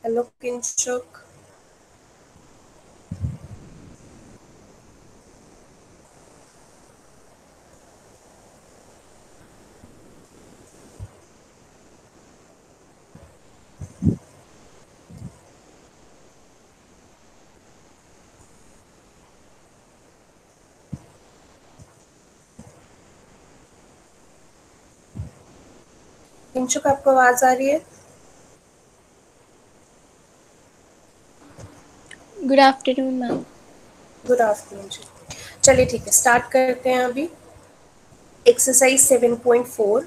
Hello Kinshuk. Kinshuk, आपको आवाज आ रही है? Good afternoon ma'am. Good afternoon ji. चलिए ठीक है, स्टार्ट करते हैं अभी। एक्सरसाइज 7.4।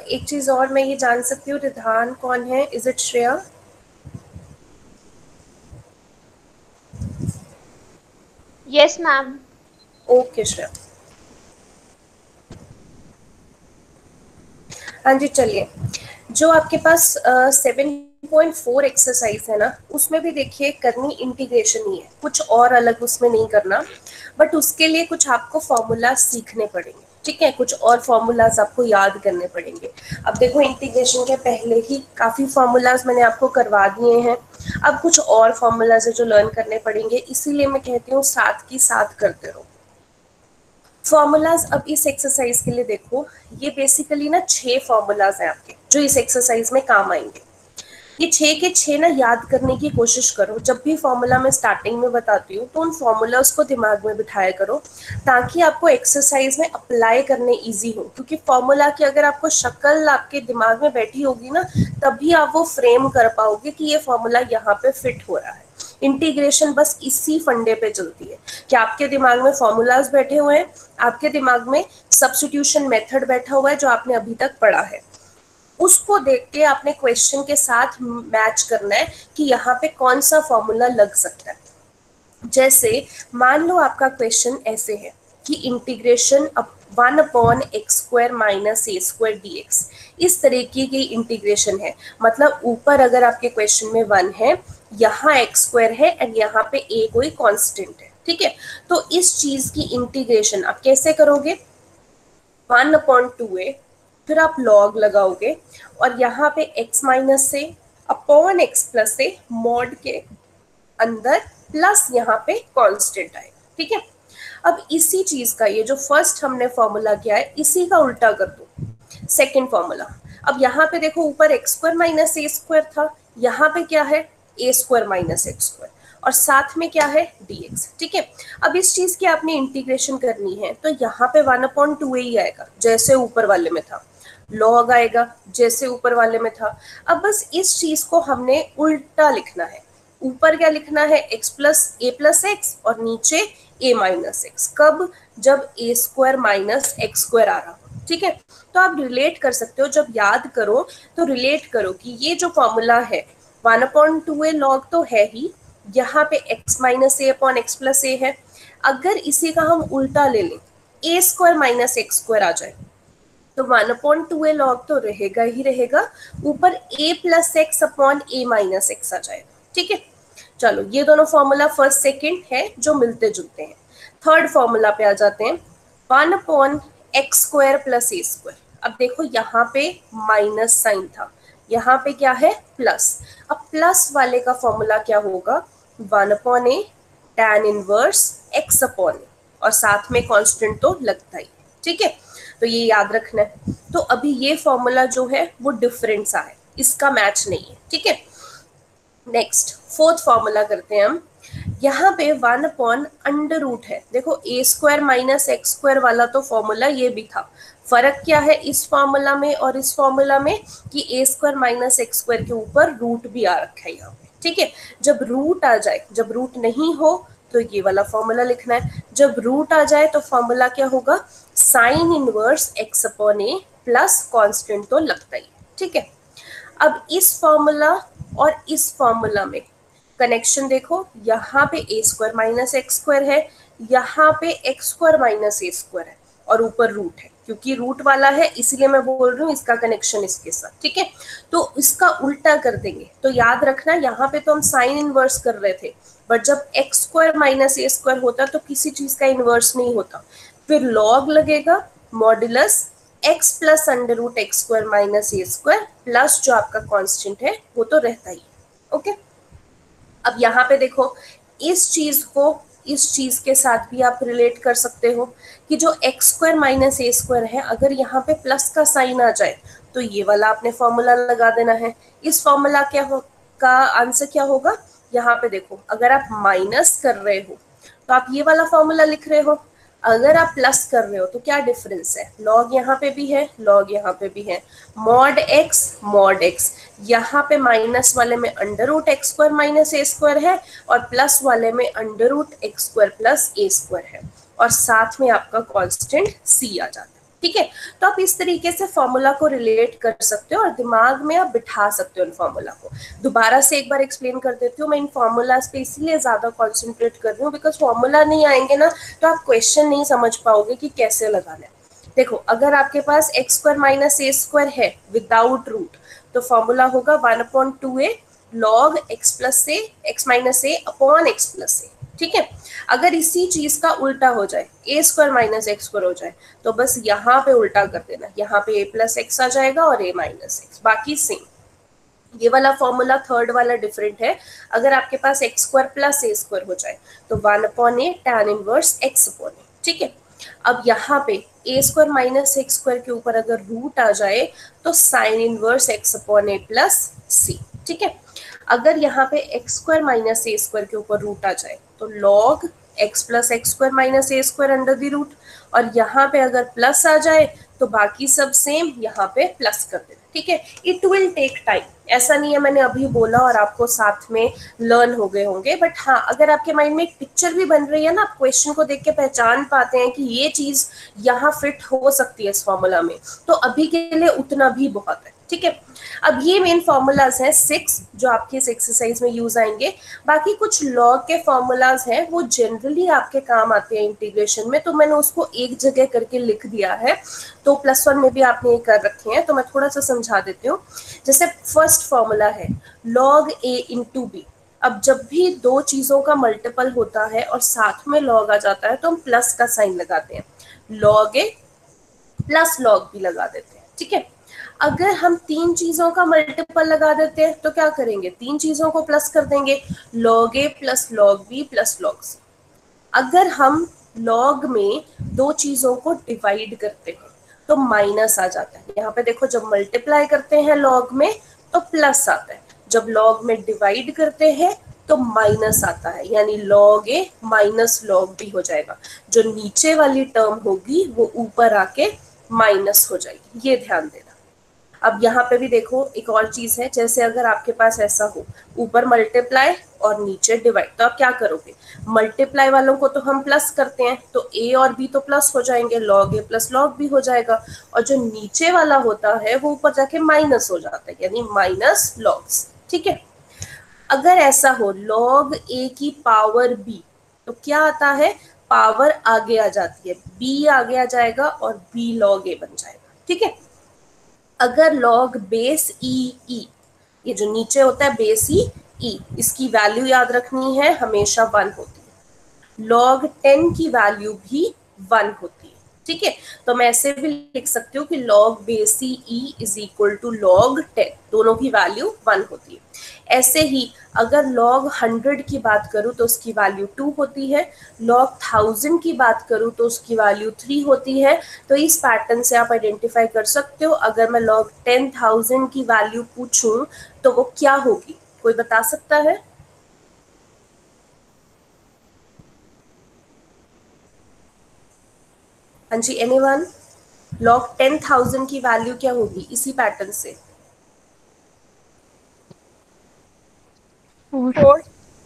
एक चीज और मैं ये जान सकती हूँ, रिधान कौन है? Is it Shreya? Yes ma'am. Okay Shreya. हाँ जी, चलिए। जो आपके पास 7.4 एक्सरसाइज है ना, उसमें भी देखिए करनी इंटीग्रेशन ही है, कुछ और अलग उसमें नहीं करना। बट उसके लिए कुछ आपको फॉर्मूला सीखने पड़ेंगे, ठीक है? कुछ और फॉर्मूलाज आपको याद करने पड़ेंगे। अब देखो, इंटीग्रेशन के पहले ही काफी फॉर्मूलाज मैंने आपको करवा दिए हैं। अब कुछ और फॉर्मूलाज है जो लर्न करने पड़ेंगे, इसीलिए मैं कहती हूँ साथ की साथ करते रहो फॉर्मूलाज। अब इस एक्सरसाइज के लिए देखो, ये बेसिकली ना 6 फॉर्मूलाज हैं आपके जो इस एक्सरसाइज में काम आएंगे। ये 6 के 6 ना याद करने की कोशिश करो। जब भी फॉर्मूला मैं स्टार्टिंग में बताती हूँ तो उन फॉर्मूलाज को दिमाग में बिठाया करो, ताकि आपको एक्सरसाइज में अप्लाई करने इजी हो। क्योंकि फॉर्मूला की अगर आपको शक्ल आपके दिमाग में बैठी होगी ना, तभी आप वो फ्रेम कर पाओगे कि ये फॉर्मूला यहाँ पे फिट हो रहा है। इंटीग्रेशन बस इसी फंडे पे चलती है कि आपके दिमाग में फॉर्मूलाज बैठे हुए हैं, आपके दिमाग में सब्स्टिट्यूशन मेथड बैठा हुआ है जो आपने अभी तक पढ़ा है। उसको देख के आपने क्वेश्चन के साथ मैच करना है कि यहाँ पे कौन सा फॉर्मूला लग सकता है। जैसे मान लो आपका क्वेश्चन ऐसे है कि इंटीग्रेशन 1/x² - a²dx। इस तरीके की इंटीग्रेशन है। मतलब ऊपर अगर आपके क्वेश्चन में 1 है, यहाँ x² है एंड यहाँ पे a कोई कांस्टेंट है, ठीक है? तो इस चीज की इंटीग्रेशन आप कैसे करोगे? 1/2a, फिर आप लॉग लगाओगे और यहाँ पे x माइनस से अपॉन x प्लस से मॉड के अंदर प्लस यहाँ पे कांस्टेंट आए, ठीक है? अब इसी चीज का ये जो फर्स्ट हमने फॉर्मूला किया है, इसी का उल्टा कर दो सेकेंड फॉर्मूला। अब यहाँ पे देखो, ऊपर x² - a² था, यहाँ पे क्या है? a² - x², और साथ में क्या है? dx, ठीक है? अब इस चीज की आपने इंटीग्रेशन करनी है तो यहाँ पे 1/2a ही आएगा जैसे ऊपर वाले में था, लॉग आएगा जैसे ऊपर वाले में था। अब बस इस चीज को हमने उल्टा लिखना है। ऊपर क्या लिखना है? x+a+x और नीचे a-x। कब? जब a² - x² आ रहा हो, ठीक है? तो आप रिलेट कर सकते हो, जब याद करो तो रिलेट करो कि ये जो फॉर्मूला है 1/2a लॉग तो है ही, यहाँ पे x - a/x+a है। अगर इसी का हम उल्टा ले लें, a² - x² आ जाए, तो 1/2a लॉग तो रहेगा ही रहेगा, ऊपर a+x/a-x आ जाएगा, ठीक है? चलो, ये दोनों फॉर्मूला फर्स्ट सेकंड है जो मिलते जुलते हैं। थर्ड फॉर्मूला पे आ जाते हैं। 1/x² + a²। अब देखो, यहाँ पे माइनस साइन था, यहाँ पे क्या है? प्लस। अब प्लस वाले का फॉर्मूला क्या होगा? 1/a tan इनवर्स x/a, और साथ में कांस्टेंट तो लगता ही, ठीक है? तो ये याद रखना है। तो अभी ये फॉर्मूला जो है वो डिफरेंट सा है, इसका मैच नहीं है, ठीक है? नेक्स्ट फोर्थ फॉर्मूला करते हैं हम। यहाँ पे 1/√, है। देखो, a² - x² वाला तो फॉर्मूला ये भी था। फर्क क्या है इस फॉर्मूला में और इस फॉर्मूला में? कि a² - x² के ऊपर रूट भी आ रखा है यहाँ पे, ठीक है? जब रूट आ जाए, जब रूट नहीं हो तो ये वाला फॉर्मूला लिखना है। जब रूट आ जाए तो फॉर्मूला क्या होगा? Sine inverse x/a plus constant तो लगता ही, ठीक है? अब इस फॉर्मूला और इस फॉर्मूला में कनेक्शन देखो, यहाँ पे a² - x² है, यहाँ पे x² - a² है, और ऊपर रूट है। क्योंकि रूट वाला है इसलिए मैं बोल रही हूँ इसका कनेक्शन इसके साथ, ठीक है? तो इसका उल्टा कर देंगे तो याद रखना, यहाँ पे तो हम साइन इनवर्स कर रहे थे, बट जब x² - a² होता तो किसी चीज का इनवर्स नहीं होता, फिर लॉग लगेगा modulus x + √x² - a² plus जो आपका कांस्टेंट है वो तो रहता ही, ओके, अब यहाँ पे देखो, इस चीज को इस चीज के साथ भी आप रिलेट कर सकते हो कि जो एक्स स्क्वायर माइनस ए स्क्वायर है, अगर यहाँ पे प्लस का साइन आ जाए तो ये वाला आपने फॉर्मूला लगा देना है। इस फॉर्मूला का आंसर क्या होगा, यहाँ पे देखो, अगर आप माइनस कर रहे हो तो आप ये वाला फॉर्मूला लिख रहे हो, अगर आप प्लस कर रहे हो तो क्या डिफरेंस है, लॉग यहाँ पे भी है, लॉग यहाँ पे भी है, मॉड एक्स, यहाँ पे माइनस वाले में under root x square minus ए स्क्वायर है और प्लस वाले में under root x square plus ए स्क्वायर है, और साथ में आपका कांस्टेंट सी आ जाता है। ठीक है, तो आप इस तरीके से फॉर्मूला को रिलेट कर सकते हो और दिमाग में आप बिठा सकते हो इन फॉर्मूला को। दोबारा से एक बार एक्सप्लेन कर देती हूँ, मैं इन फॉर्मूलाज पे इसीलिए ज्यादा कॉन्सेंट्रेट कर रही हूँ बिकॉज फॉर्मूला नहीं आएंगे ना तो आप क्वेश्चन नहीं समझ पाओगे कि कैसे लगाना है। देखो, अगर आपके पास एक्स स्क्वायर माइनस ए स्क्वायर है विदाउट रूट, तो फॉर्मूला होगा 1/2a log x प्लस ए एक्स माइनस ए अपॉन एक्स प्लस ए। ठीक है, अगर इसी चीज का उल्टा हो जाए, ए स्क्वायर माइनस एक्स स्क्वायर हो जाए, तो बस यहाँ पे उल्टा कर देना, यहाँ पे ए प्लस एक्स आ जाएगा और ए माइनस एक्स, बाकी सेम। ये वाला फॉर्मूला थर्ड वाला डिफरेंट है, अगर आपके पास एक्स स्क्वायर प्लस ए स्क्वायर हो जाए तो 1/a tan inverse X upon A. ठीक है, अब यहाँ पे A square minus X square के ऊपर अगर रूट आ जाए तो sine inverse X upon A plus C. ठीक है, अगर यहाँ पे एक्स स्क्वायर माइनस ए स्क्वायर के ऊपर रूट आ जाए तो log x plus x square minus A square under the root, और यहाँ पे अगर प्लस आ जाए तो बाकी सब सेम, यहाँ पे प्लस कर देना। ठीक है, इट विल टेक टाइम, ऐसा नहीं है मैंने अभी बोला और आपको साथ में लर्न हो गए होंगे, बट हाँ, अगर आपके माइंड में एक पिक्चर भी बन रही है ना, आप क्वेश्चन को देख के पहचान पाते हैं कि ये चीज यहाँ फिट हो सकती है इस फॉर्मूला में, तो अभी के लिए उतना भी बहुत है। ठीक है, अब ये मेन फॉर्मूलाज हैं 6 जो आपके इस एक्सरसाइज में यूज आएंगे। बाकी कुछ लॉग के फॉर्मूलाज हैं वो जनरली आपके काम आते हैं इंटीग्रेशन में, तो मैंने उसको एक जगह करके लिख दिया है, तो +1 में भी आपने ये कर रखे हैं, तो मैं थोड़ा सा समझा देती हूँ। जैसे फर्स्ट फॉर्मूला है log a इंटू बी। अब जब भी दो चीजों का मल्टीपल होता है और साथ में लॉग आ जाता है तो हम प्लस का साइन लगाते हैं, log a plus log b लगा देते हैं। ठीक है, अगर हम तीन चीजों का मल्टीपल लगा देते हैं तो क्या करेंगे, तीन चीजों को प्लस कर देंगे, log a plus log b plus log c। अगर हम log में दो चीजों को डिवाइड करते हैं तो माइनस आ जाता है। यहाँ पे देखो, जब मल्टीप्लाई करते हैं log में तो प्लस आता है, जब log में डिवाइड करते हैं तो माइनस आता है, यानी log a minus log b हो जाएगा। जो नीचे वाली टर्म होगी वो ऊपर आके माइनस हो जाएगी, ये ध्यान देना। अब यहाँ पे भी देखो एक और चीज है, जैसे अगर आपके पास ऐसा हो ऊपर मल्टीप्लाई और नीचे डिवाइड, तो आप क्या करोगे, मल्टीप्लाई वालों को तो हम प्लस करते हैं तो a और b तो प्लस हो जाएंगे, log a plus log b हो जाएगा, और जो नीचे वाला होता है वो ऊपर जाके माइनस हो जाता है, यानी माइनस लॉग्स। ठीक है, अगर ऐसा हो log a की पावर b, तो क्या आता है, पावर आगे आ जाती है, b आगे आ जाएगा और b log a बन जाएगा। ठीक है, अगर log बेस ई, ये जो नीचे होता है बेस ई, इसकी वैल्यू याद रखनी है, हमेशा 1 होती है, log 10 की वैल्यू भी 1 होती है। ठीक है, तो मैं ऐसे भी लिख सकती हूँ कि log base e is equal to log 10, दोनों की वैल्यू 1 होती है। ऐसे ही अगर log 100 की बात करूं तो उसकी वैल्यू 2 होती है, log 1000 की बात करूं तो उसकी वैल्यू 3 होती है। तो इस पैटर्न से आप आइडेंटिफाई कर सकते हो, अगर मैं log 10,000 की वैल्यू पूछूं तो वो क्या होगी, कोई बता सकता है? हाँ जी, एनीवन? log 10,000 की वैल्यू क्या होगी इसी पैटर्न से? 4।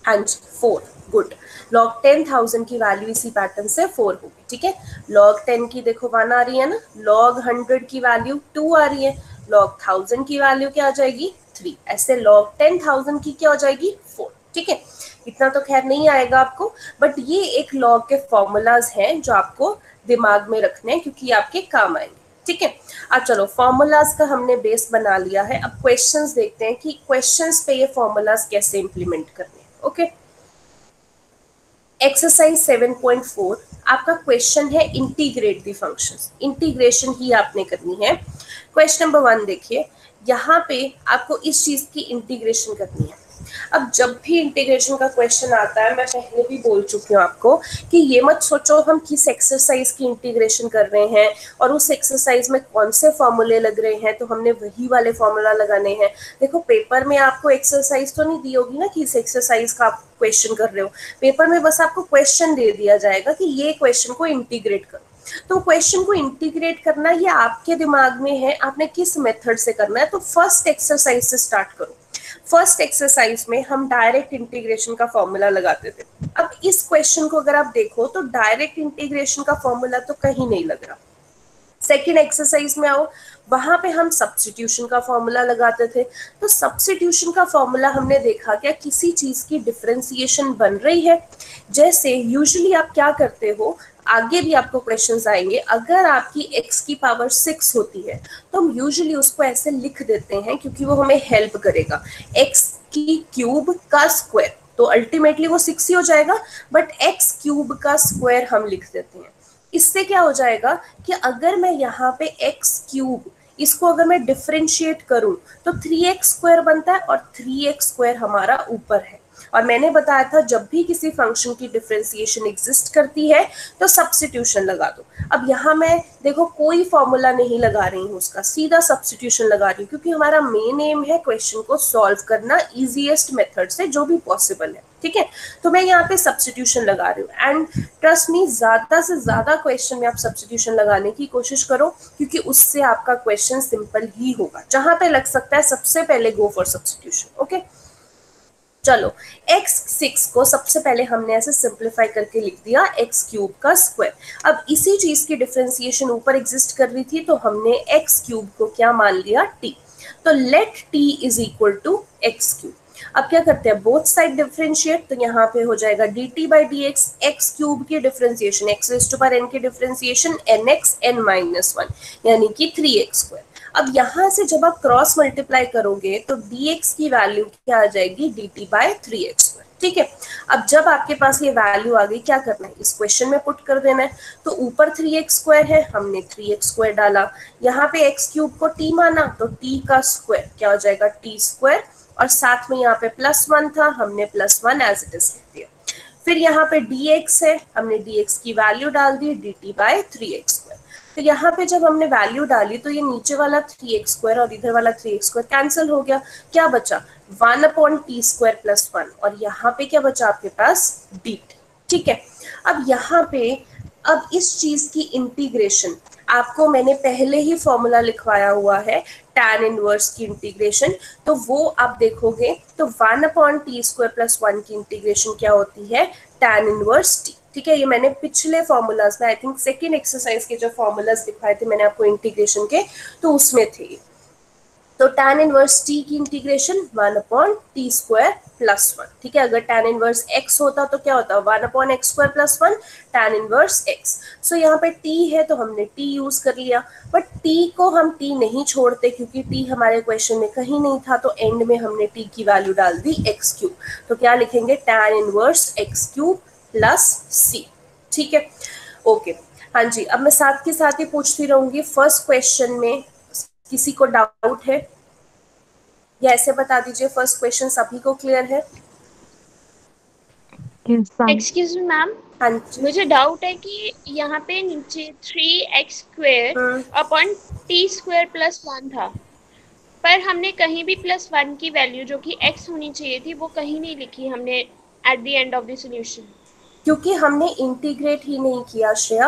हाँ जी, 4, गुड। log 10,000 की वैल्यू इसी पैटर्न से 4 होगी। ठीक है, log 10 की देखो 1 आ रही है ना, log 100 की वैल्यू 2 आ रही है, log 1000 की वैल्यू क्या आ जाएगी, 3, ऐसे log 10,000 की क्या हो जाएगी, 4। ठीक है, इतना तो खैर नहीं आएगा आपको, बट ये एक log के फॉर्मूलाज हैं जो आपको दिमाग में रखने हैं क्योंकि आपके काम आएंगे। ठीक है, अब चलो फॉर्मूलाज का हमने बेस बना लिया है, अब क्वेश्चंस देखते हैं कि क्वेश्चंस पे ये फॉर्मूलाज कैसे इंप्लीमेंट करने हैं। ओके, एक्सरसाइज 7.4 आपका क्वेश्चन है इंटीग्रेट द फंक्शंस, इंटीग्रेशन ही आपने करनी है। क्वेश्चन नंबर 1 देखिए, यहाँ पे आपको इस चीज की इंटीग्रेशन करनी है, अब जब भी इंटीग्रेशन का क्वेश्चन आता है, मैं पहले भी बोल चुकी हूँ आपको कि ये मत सोचो हम किस एक्सरसाइज की इंटीग्रेशन कर रहे हैं और उस एक्सरसाइज में कौन से फॉर्मूले लग रहे हैं तो हमने वही वाले फॉर्मूला लगाने हैं। देखो पेपर में आपको एक्सरसाइज तो नहीं दी होगी ना कि इस एक्सरसाइज का आप क्वेश्चन कर रहे हो, पेपर में बस आपको क्वेश्चन दे दिया जाएगा कि ये क्वेश्चन को इंटीग्रेट करो। तो क्वेश्चन को इंटीग्रेट करना ये आपके दिमाग में है, आपने किस मेथड से करना है। तो फर्स्ट एक्सरसाइज से स्टार्ट करो। फर्स्ट एक्सरसाइज में हम डायरेक्ट इंटीग्रेशन का फॉर्मूला लगाते थे। अब इस क्वेश्चन को अगर आप देखो तो डायरेक्ट इंटीग्रेशन का फॉर्मूला तो कहीं नहीं लग रहा। सेकेंड एक्सरसाइज में आओ, वहां पे हम सब्स्टिट्यूशन का फॉर्मूला लगाते थे। तो सब्स्टिट्यूशन का फॉर्मूला हमने देखा क्या किसी चीज की डिफरेंशिएशन बन रही है। जैसे यूजुअली आप क्या करते हो, आगे भी आपको क्वेश्चंस आएंगे, अगर आपकी x की पावर 6 होती है तो हम यूजुअली उसको ऐसे लिख देते हैं क्योंकि वो हमें हेल्प करेगा। x की क्यूब का स्क्वायर, तो अल्टीमेटली वो 6 ही हो जाएगा, बट x क्यूब का स्क्वायर हम लिख देते हैं। इससे क्या हो जाएगा कि अगर मैं यहाँ पे x क्यूब, इसको अगर मैं डिफरेंशिएट करूं तो 3x स्क्वायर बनता है और 3x स्क्वायर हमारा ऊपर है। और मैंने बताया था जब भी किसी फंक्शन की डिफरेंशिएशन एग्जिस्ट करती है तो सब्स्टिट्यूशन लगा दो। अब यहाँ मैं देखो कोई फॉर्मूला नहीं लगा रही हूँ, उसका सीधा सब्स्टिट्यूशन लगा रही हूँ क्योंकि हमारा मेन एम है क्वेश्चन को सॉल्व करना इजीएस्ट मेथड से जो भी पॉसिबल है। ठीक है, तो मैं यहाँ पे सब्स्टिट्यूशन लगा रही हूँ एंड ट्रस्ट मी ज्यादा से ज्यादा क्वेश्चन में आप सब्स्टिट्यूशन लगाने की कोशिश करो क्योंकि उससे आपका क्वेश्चन सिंपल ही होगा। जहां पे लग सकता है सबसे पहले गो फॉर सब्स्टिट्यूशन। ओके चलो, x6 को सबसे पहले हमने ऐसे सिंप्लीफाई करके लिख दिया x क्यूब का स्क्वायर। अब इसी चीज की डिफरेंशिएशन ऊपर एग्जिस्ट कर रही थी तो हमने x क्यूब को क्या मान लिया, t। तो let t is equal to x cube. अब क्या करते हैं, बोथ साइड डिफरेंशिएट, तो यहाँ पे हो जाएगा dt by D X, X cube की differentiation x raise to power n की डिफरेंशिएशन nx n माइनस 1 यानी कि 3x स्क्वायर। अब यहां से जब आप क्रॉस मल्टीप्लाई करोगे तो dx की वैल्यू क्या आ जाएगी, dt बाय 3x स्क्वायर। ठीक है, अब जब आपके पास ये वैल्यू आ गई क्या करना है, इस क्वेश्चन में पुट कर देना है। तो ऊपर 3x स्क्वायर है, हमने 3x स्क्वायर डाला, यहाँ पे x क्यूब को t माना तो t का स्क्वायर क्या हो जाएगा, t स्क्वायर, और साथ में यहाँ पे +1 था, हमने +1 एज इट इज लिख दिया। फिर यहाँ पे dx है, हमने dx की वैल्यू डाल दी dt बाय 3x स्क्वायर। तो यहाँ पे जब हमने वैल्यू डाली तो ये नीचे वाला 3x स्क्वायर और इधर वाला 3x स्क्वायर कैंसिल हो गया, क्या बचा 1/t स्क्वायर +1, और यहाँ पे क्या बचा आपके पास dt। ठीक है, अब यहाँ पे अब इस चीज की इंटीग्रेशन आपको मैंने पहले ही फॉर्मूला लिखवाया हुआ है tan इनवर्स की इंटीग्रेशन, तो वो आप देखोगे तो 1/t स्क्वायर +1 की इंटीग्रेशन क्या होती है, tan इनवर्स t। ठीक है, ये मैंने पिछले फॉर्मूलाज में आई थिंक सेकेंड एक्सरसाइज के जो फॉर्मूलाज दिखाए थे मैंने आपको इंटीग्रेशन के, तो उसमें थे। तो tan इनवर्स t की इंटीग्रेशन 1/t स्क्वायर +1। ठीक है, अगर tan इनवर्स x होता तो क्या होता, 1/x square +1 tan inverse x। सो यहाँ पे t है तो हमने t यूज कर लिया, बट t को हम t नहीं छोड़ते क्योंकि t हमारे क्वेश्चन में कहीं नहीं था, तो एंड में हमने t की वैल्यू डाल दी x क्यूब। तो क्या लिखेंगे, tan inverse x cube plus c। ठीक है, ओके हाँ जी। अब मैं साथ के साथ ही पूछती रहूंगी, फर्स्ट क्वेश्चन में किसी को डाउट है या ऐसे बता दीजिए, फर्स्ट क्वेश्चन सभी को क्लियर है? एक्सक्यूज मी मैम, हाँ जी, मुझे डाउट है कि यहाँ पे नीचे 3x square upon t square +1 था, पर हमने कहीं भी +1 की वैल्यू जो कि x होनी चाहिए थी वो कहीं नहीं लिखी हमने at the end of the solution. क्योंकि हमने इंटीग्रेट ही नहीं किया श्रेया।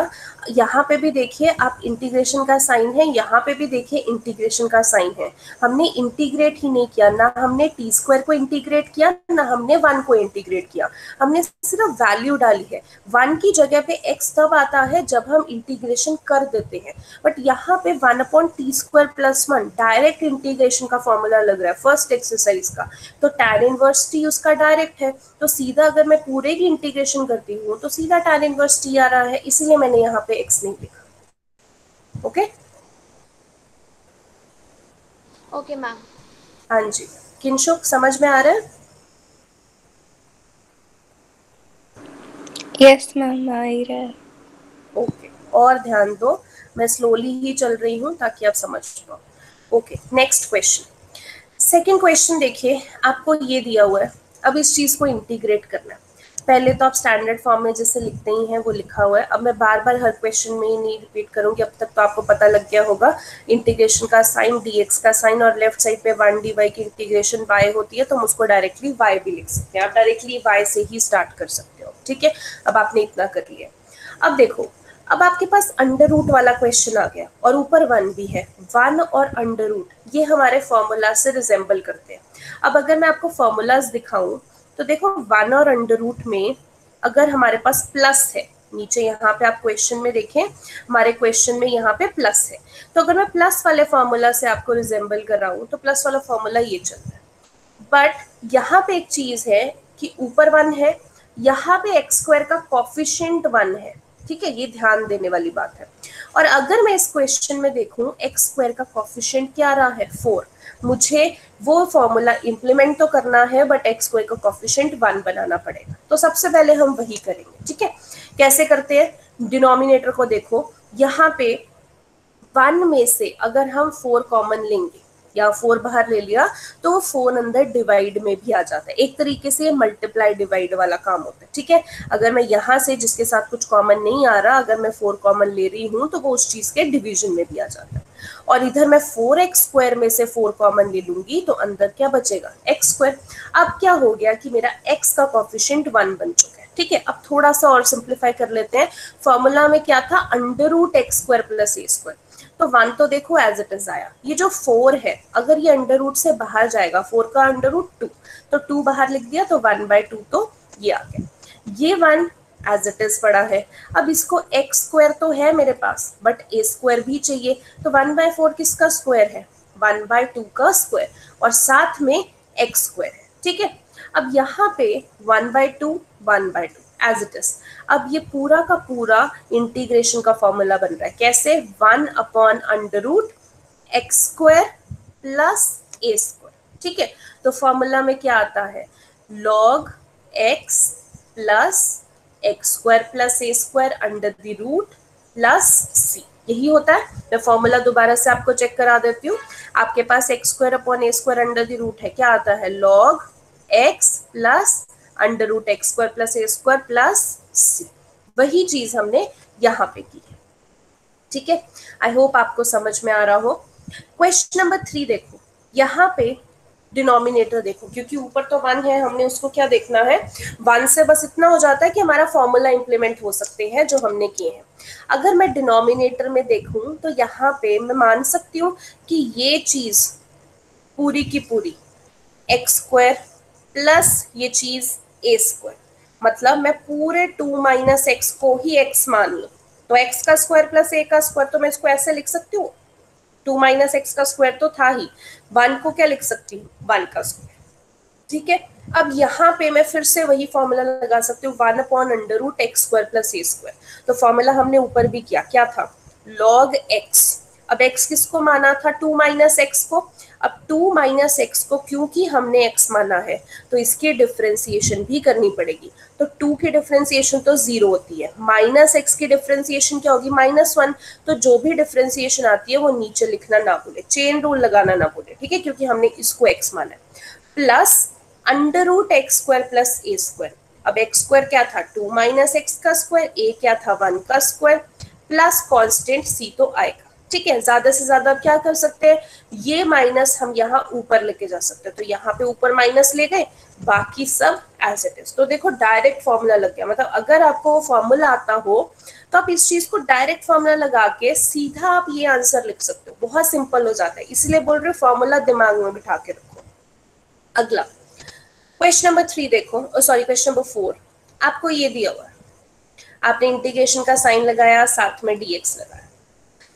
यहाँ पे भी देखिए आप, इंटीग्रेशन का साइन है, यहाँ पे भी देखिए इंटीग्रेशन का साइन है। हमने इंटीग्रेट ही नहीं किया, ना हमने टी स्क्वायर को इंटीग्रेट किया ना हमने 1 को इंटीग्रेट किया, हमने सिर्फ वैल्यू डाली है। 1 की जगह पे x तब आता है जब हम इंटीग्रेशन कर देते हैं, बट यहाँ पे 1/t स्क्वायर +1 डायरेक्ट इंटीग्रेशन का फॉर्मूला लग रहा है फर्स्ट एक्सरसाइज का, तो tan इनवर्स t उसका डायरेक्ट है, तो सीधा अगर मैं पूरे की इंटीग्रेशन करती हूँ तो सीधा tan इनवर्स t आ रहा है, इसलिए मैंने यहाँ पे x नहीं लिखा। Okay okay ma'am. हाँ जी, किंशुक समझ में आ रहा है? यस मैम आ ही रहा है। ओके, और ध्यान दो, मैं स्लोली ही चल रही हूँ ताकि आप समझ पाओ। Okay, next question. Second question देखिए, आपको ये दिया हुआ है, अब इस चीज को इंटीग्रेट करना है। पहले तो आप स्टैंडर्ड फॉर्म में जैसे लिखते ही हैं वो लिखा हुआ है, अब मैं बार बार हर क्वेश्चन में ही नहीं रिपीट करूंगी, अब तक तो आपको पता लग गया होगा। इंटीग्रेशन का साइन, dx का साइन, और लेफ्ट साइड पे 1 dy की इंटीग्रेशन y होती है, तो हम उसको डायरेक्टली y भी लिख सकते हैं। आप डायरेक्टली y से ही स्टार्ट कर सकते हो, ठीक है। अब आपने इतना कर लिया। अब देखो, अब आपके पास अंडर रूट वाला क्वेश्चन आ गया और ऊपर 1 भी है। 1 और अंडर रूट ये हमारे फॉर्मूला से रिजेंबल करते हैं। अब अगर मैं आपको फॉर्मूलाज दिखाऊं तो देखो 1 और अंडर रूट में अगर हमारे पास प्लस है, नीचे यहाँ पे आप क्वेश्चन में देखें, हमारे क्वेश्चन में यहाँ पे प्लस है, तो अगर मैं प्लस वाले फॉर्मूला से आपको रिजेंबल कर रहा हूँ तो प्लस वाला फॉर्मूला ये चलता है। बट यहाँ पे एक चीज है कि ऊपर 1 है, यहाँ पे एक्स स्क्वायर का कॉफिशिएंट 1 है, ठीक है, ये ध्यान देने वाली बात है। और अगर मैं इस क्वेश्चन में देखूं, एक्स स्क्वायर का कॉफिशिएंट क्या रहा है 4, मुझे वो फॉर्मूला इंप्लीमेंट तो करना है बट एक्स स्क्वायर का कॉफिशिएंट 1 बनाना पड़ेगा। तो सबसे पहले हम वही करेंगे, ठीक है। कैसे करते हैं, डिनोमिनेटर को देखो, यहाँ पे 1 में से अगर हम 4 कॉमन लेंगे या 4 बाहर ले लिया तो वो 4 अंदर डिवाइड में भी आ जाता है। एक तरीके से मल्टीप्लाई डिवाइड वाला काम होता है, ठीक है। अगर मैं यहाँ से जिसके साथ कुछ कॉमन नहीं आ रहा, अगर मैं 4 कॉमन ले रही हूँ तो वो उस चीज के डिवीजन में भी आ जाता है। और इधर मैं 4x स्क्वायर में से 4 कॉमन ले लूंगी तो अंदर क्या बचेगा, x स्क्वायर। अब क्या हो गया कि मेरा x का कॉफिशिएंट 1 बन चुका है, ठीक है। अब थोड़ा सा और सिंप्लीफाई कर लेते हैं। फॉर्मूला में क्या था, under root x square plus ए स्क्वायर, तो 1 तो देखो एज इट इज आया। ये जो 4 है अगर ये अंडर रूट से बाहर जाएगा, 4 का अंडर रूट 2, तो 2 बाहर लिख दिया तो 1/2 तो ये आ गया। ये 1 एज इट इज पड़ा है। अब इसको एक्स स्क्वायर तो है मेरे पास बट ए स्क्वायर भी चाहिए, तो 1/4 किसका स्क्वायर है, 1/2 का स्क्वायर, और साथ में एक्स स्क्वायर है, ठीक है। अब यहाँ पे 1/2 1/2 एज इट इज। अब ये पूरा का पूरा इंटीग्रेशन का फॉर्मूला बन रहा है, कैसे, 1/√x² प्लस ए स्क्वायर, ठीक है। तो फॉर्मूला में क्या आता है, log x plus x² plus A square under the root plus c, यही होता है। मैं फॉर्मूला दोबारा से आपको चेक करा देती हूँ। आपके पास x² अंडर द रूट है, क्या आता है, log x plus √x² plus ए स्क्वायर प्लस c। वही चीज हमने यहाँ पे की है, ठीक है। आई होप आपको समझ में आ रहा हो। क्वेश्चन नंबर 3 देखो, यहाँ पे डिनोमिनेटर देखो, क्योंकि ऊपर तो 1 है, हमने उसको क्या देखना है, 1 से बस इतना हो जाता है कि हमारा फॉर्मूला इंप्लीमेंट हो सकते हैं जो हमने किए हैं। अगर मैं डिनोमिनेटर में देखूं तो यहाँ पे मैं मान सकती हूँ कि ये चीज पूरी की पूरी x² प्लस ये चीज ए स्क्वायर, मतलब मैं पूरे 2 - x को ही x मान लूं, तो x का स्क्वायर प्लस a का स्क्वायर, तो मैं इसको ऐसे लिख सकती हूँ, 2 - x का स्क्वायर तो था ही, 1 को क्या लिख सकती हूँ, 1 का स्क्वायर, ठीक है। अब यहाँ पे मैं फिर से वही फॉर्मूला लगा सकती हूँ, 1/√x² प्लस ए स्क्वायर। तो फॉर्मूला हमने ऊपर भी किया, क्या था, log x। अब x किसको माना था, 2 - x को। अब 2 - x को क्योंकि हमने x माना है तो इसकी डिफरेंशिएशन भी करनी पड़ेगी, तो 2 की डिफरेंशिएशन तो 0 होती है, -x की डिफरेंशिएशन क्या होगी, -1। तो जो भी डिफरेंशिएशन आती है वो नीचे लिखना ना भूले, चेन रूल लगाना ना भूले, ठीक है, क्योंकि हमने इसको x माना है, प्लस √x² प्लस ए स्क्वायर। अब x² क्या था, 2 - x का स्क्वायर, a क्या था, 1 का स्क्वायर, प्लस कांस्टेंट c तो आएगा, ठीक है। ज्यादा से ज्यादा क्या कर सकते हैं, ये माइनस हम यहाँ ऊपर लेके जा सकते हैं, तो यहाँ पे ऊपर माइनस ले गए, बाकी सब एज इट इज। तो देखो डायरेक्ट फॉर्मूला लग गया, मतलब अगर आपको वो फॉर्मूला आता हो तो आप इस चीज को डायरेक्ट फॉर्मूला लगा के सीधा आप ये आंसर लिख सकते हो, बहुत सिंपल हो जाता है। इसलिए बोल रहे हो फॉर्मूला दिमाग में बिठा के रखो। अगला क्वेश्चन नंबर 3 देखो, सॉरी क्वेश्चन नंबर 4, आपको ये दिया हुआ है, आपने इंटीग्रेशन का साइन लगाया, साथ में dx लगाया।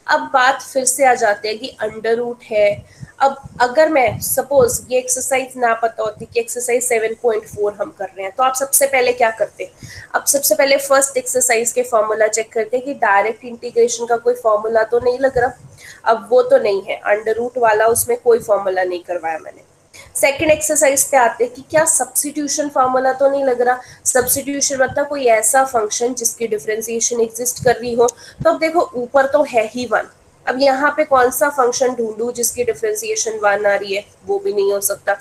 अब बात फिर से आ जाती है कि अंडर रूट है। अब अगर मैं सपोज ये एक्सरसाइज ना पता होती कि एक्सरसाइज 7.4 हम कर रहे हैं, तो आप सबसे पहले क्या करते, अब सबसे पहले फर्स्ट एक्सरसाइज के फॉर्मूला चेक करते कि डायरेक्ट इंटीग्रेशन का कोई फॉर्मूला तो नहीं लग रहा। अब वो तो नहीं है, अंडर रूट वाला उसमें कोई फॉर्मूला नहीं करवाया मैंने। सेकेंड एक्सरसाइज पे आते कि क्या सब्स्टिट्यूशन फॉर्मूला तो नहीं लग रहा। सब्स्टिट्यूशन मतलब कोई ऐसा फंक्शन जिसकी डिफरेंशिएशन एग्जिस्ट कर रही हो। तो अब देखो ऊपर तो है ही 1, अब यहाँ पे कौन सा फंक्शन ढूंढूं जिसकी डिफरेंशिएशन 1 आ रही है, वो भी नहीं हो सकता।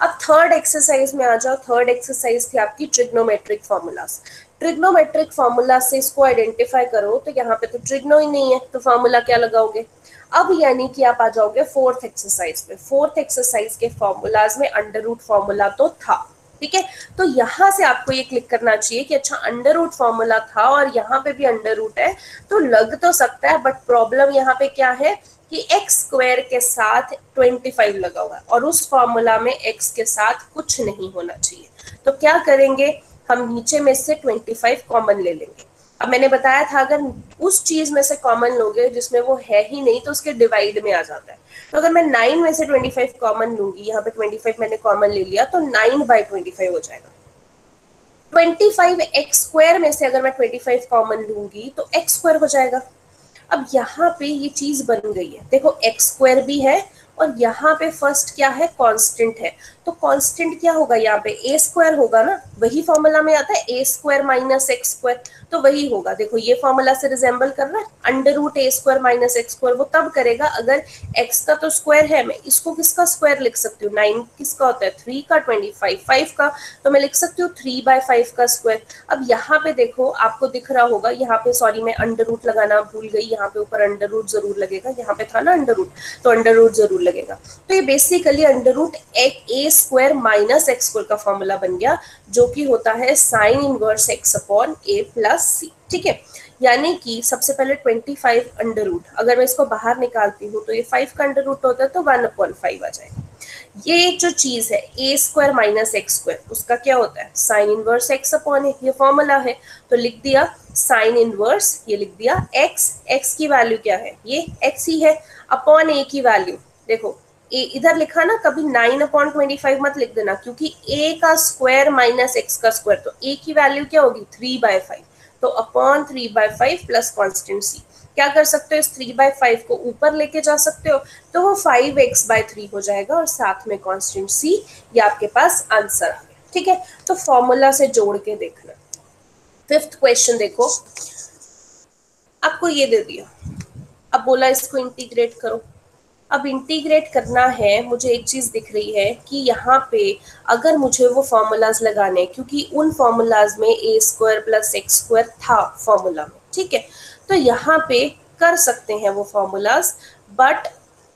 अब थर्ड एक्सरसाइज में आ जाओ। थर्ड एक्सरसाइज थी आपकी ट्रिग्नोमेट्रिक फॉर्मूलाज। ट्रिग्नोमेट्रिक फॉर्मूला से इसको आइडेंटिफाई करो, तो यहाँ पे तो ट्रिग्नो ही नहीं है, तो फॉर्मूला क्या लगाओगे। अब यानी कि आप आ जाओगे फोर्थ एक्सरसाइज पे। फोर्थ एक्सरसाइज के फॉर्मूलाज में अंडर रूट फॉर्मूला तो था, ठीक है। तो यहां से आपको ये क्लिक करना चाहिए कि अच्छा अंडर रूट फॉर्मूला था और यहाँ पे भी अंडर रूट है, तो लग तो सकता है, बट प्रॉब्लम यहाँ पे क्या है कि एक्स स्क्वायर के साथ 25 लगा हुआ है और उस फॉर्मूला में एक्स के साथ कुछ नहीं होना चाहिए। तो क्या करेंगे, हम नीचे में से 25 कॉमन ले लेंगे। अब मैंने बताया था अगर उस चीज में से कॉमन लोगे जिसमें वो है ही नहीं तो उसके डिवाइड में आ जाता है। तो अगर मैं 9 में से 25 कॉमन लूंगी, यहाँ पे 25 मैंने कॉमन ले लिया, तो 9/25 हो जाएगा। 25 एक्स स्क्वायर में से अगर मैं 25 कॉमन लूंगी तो एक्स स्क्वायर हो जाएगा। अब यहाँ पे ये चीज बन गई है, देखो एक्स स्क्वायर भी है और यहाँ पे फर्स्ट क्या है, कांस्टेंट है। तो कांस्टेंट क्या होगा, यहाँ पे ए स्क्वायर होगा ना, वही फॉर्मूला में आता है ए स्क्वायर माइनस एक्स स्क्वायर, तो वही होगा। देखो ये फॉर्मूला से रिजेंबल कर रहा है, अंडर रूट ए स्क्वायर माइनस एक्स स्क्वायर वो तब करेगा अगर एक्स का तो स्क्वायर है, मैं इसको किसका स्क्वायर लिख सकती हूँ, 9 किसका होता है 3 का, 25 5 का, तो मैं लिख सकती हूँ 3/5 का स्क्वायर। अब यहाँ पे देखो आपको दिख रहा होगा, यहाँ पे सॉरी मैं अंडर रूट लगाना भूल गई, यहाँ पे ऊपर अंडर रूट जरूर लगेगा, यहाँ पे था ना अंडर रूट, तो अंडर रूट जरूर लगेगा। तो ये बेसिकली अंडर रूट ए स्क्वायर माइनस एक्स स्क्वायर का फॉर्मूला बन गया, जो कि होता है sign inverse X upon A plus C, ठीक है। यानी कि सबसे पहले 25 अंडर रूट, अगर मैं इसको बाहर निकालती हूँ तो ये 5 का अंडर रूट होता है तो 1/5 आ जाएगा। ये जो चीज है ए स्क्वायर माइनस एक्स स्क्वायर, उसका क्या होता है साइन इनवर्स एक्स अपॉन ए, ये फॉर्मूला है। तो लिख दिया साइन इनवर्स, ये लिख दिया एक्स, एक्स की वैल्यू क्या है, ये एक्स ही है, अपॉन ए की वैल्यू देखो ए इधर लिखा ना, कभी 9/25 मत लिख देना, क्योंकि ए का स्क्वायर माइनस एक्स का स्क्वायर, तो ए की वैल्यू क्या होगी 3/5, तो अपॉन 3/5 प्लस कॉन्स्टेंट सी। क्या कर सकते हो, इस 3/5 को ऊपर लेके जा सकते हो, तो वो 5x/3 हो जाएगा और साथ में कांस्टेंट सी, ये आपके पास आंसर आ गया, ठीक है। तो फॉर्मूला से जोड़ के देखना। फिफ्थ क्वेश्चन देखो, आपको ये दे दिया, अब बोला इसको इंटीग्रेट करो। अब इंटीग्रेट करना है, मुझे एक चीज दिख रही है कि यहाँ पे अगर मुझे वो फॉर्मूलाज लगाने, क्योंकि उन फॉर्मूलाज में ए स्क्वायर प्लस एक्स स्क्वायर था फॉर्मूला में, ठीक है, तो यहाँ पे कर सकते हैं वो फॉर्मूलाज। बट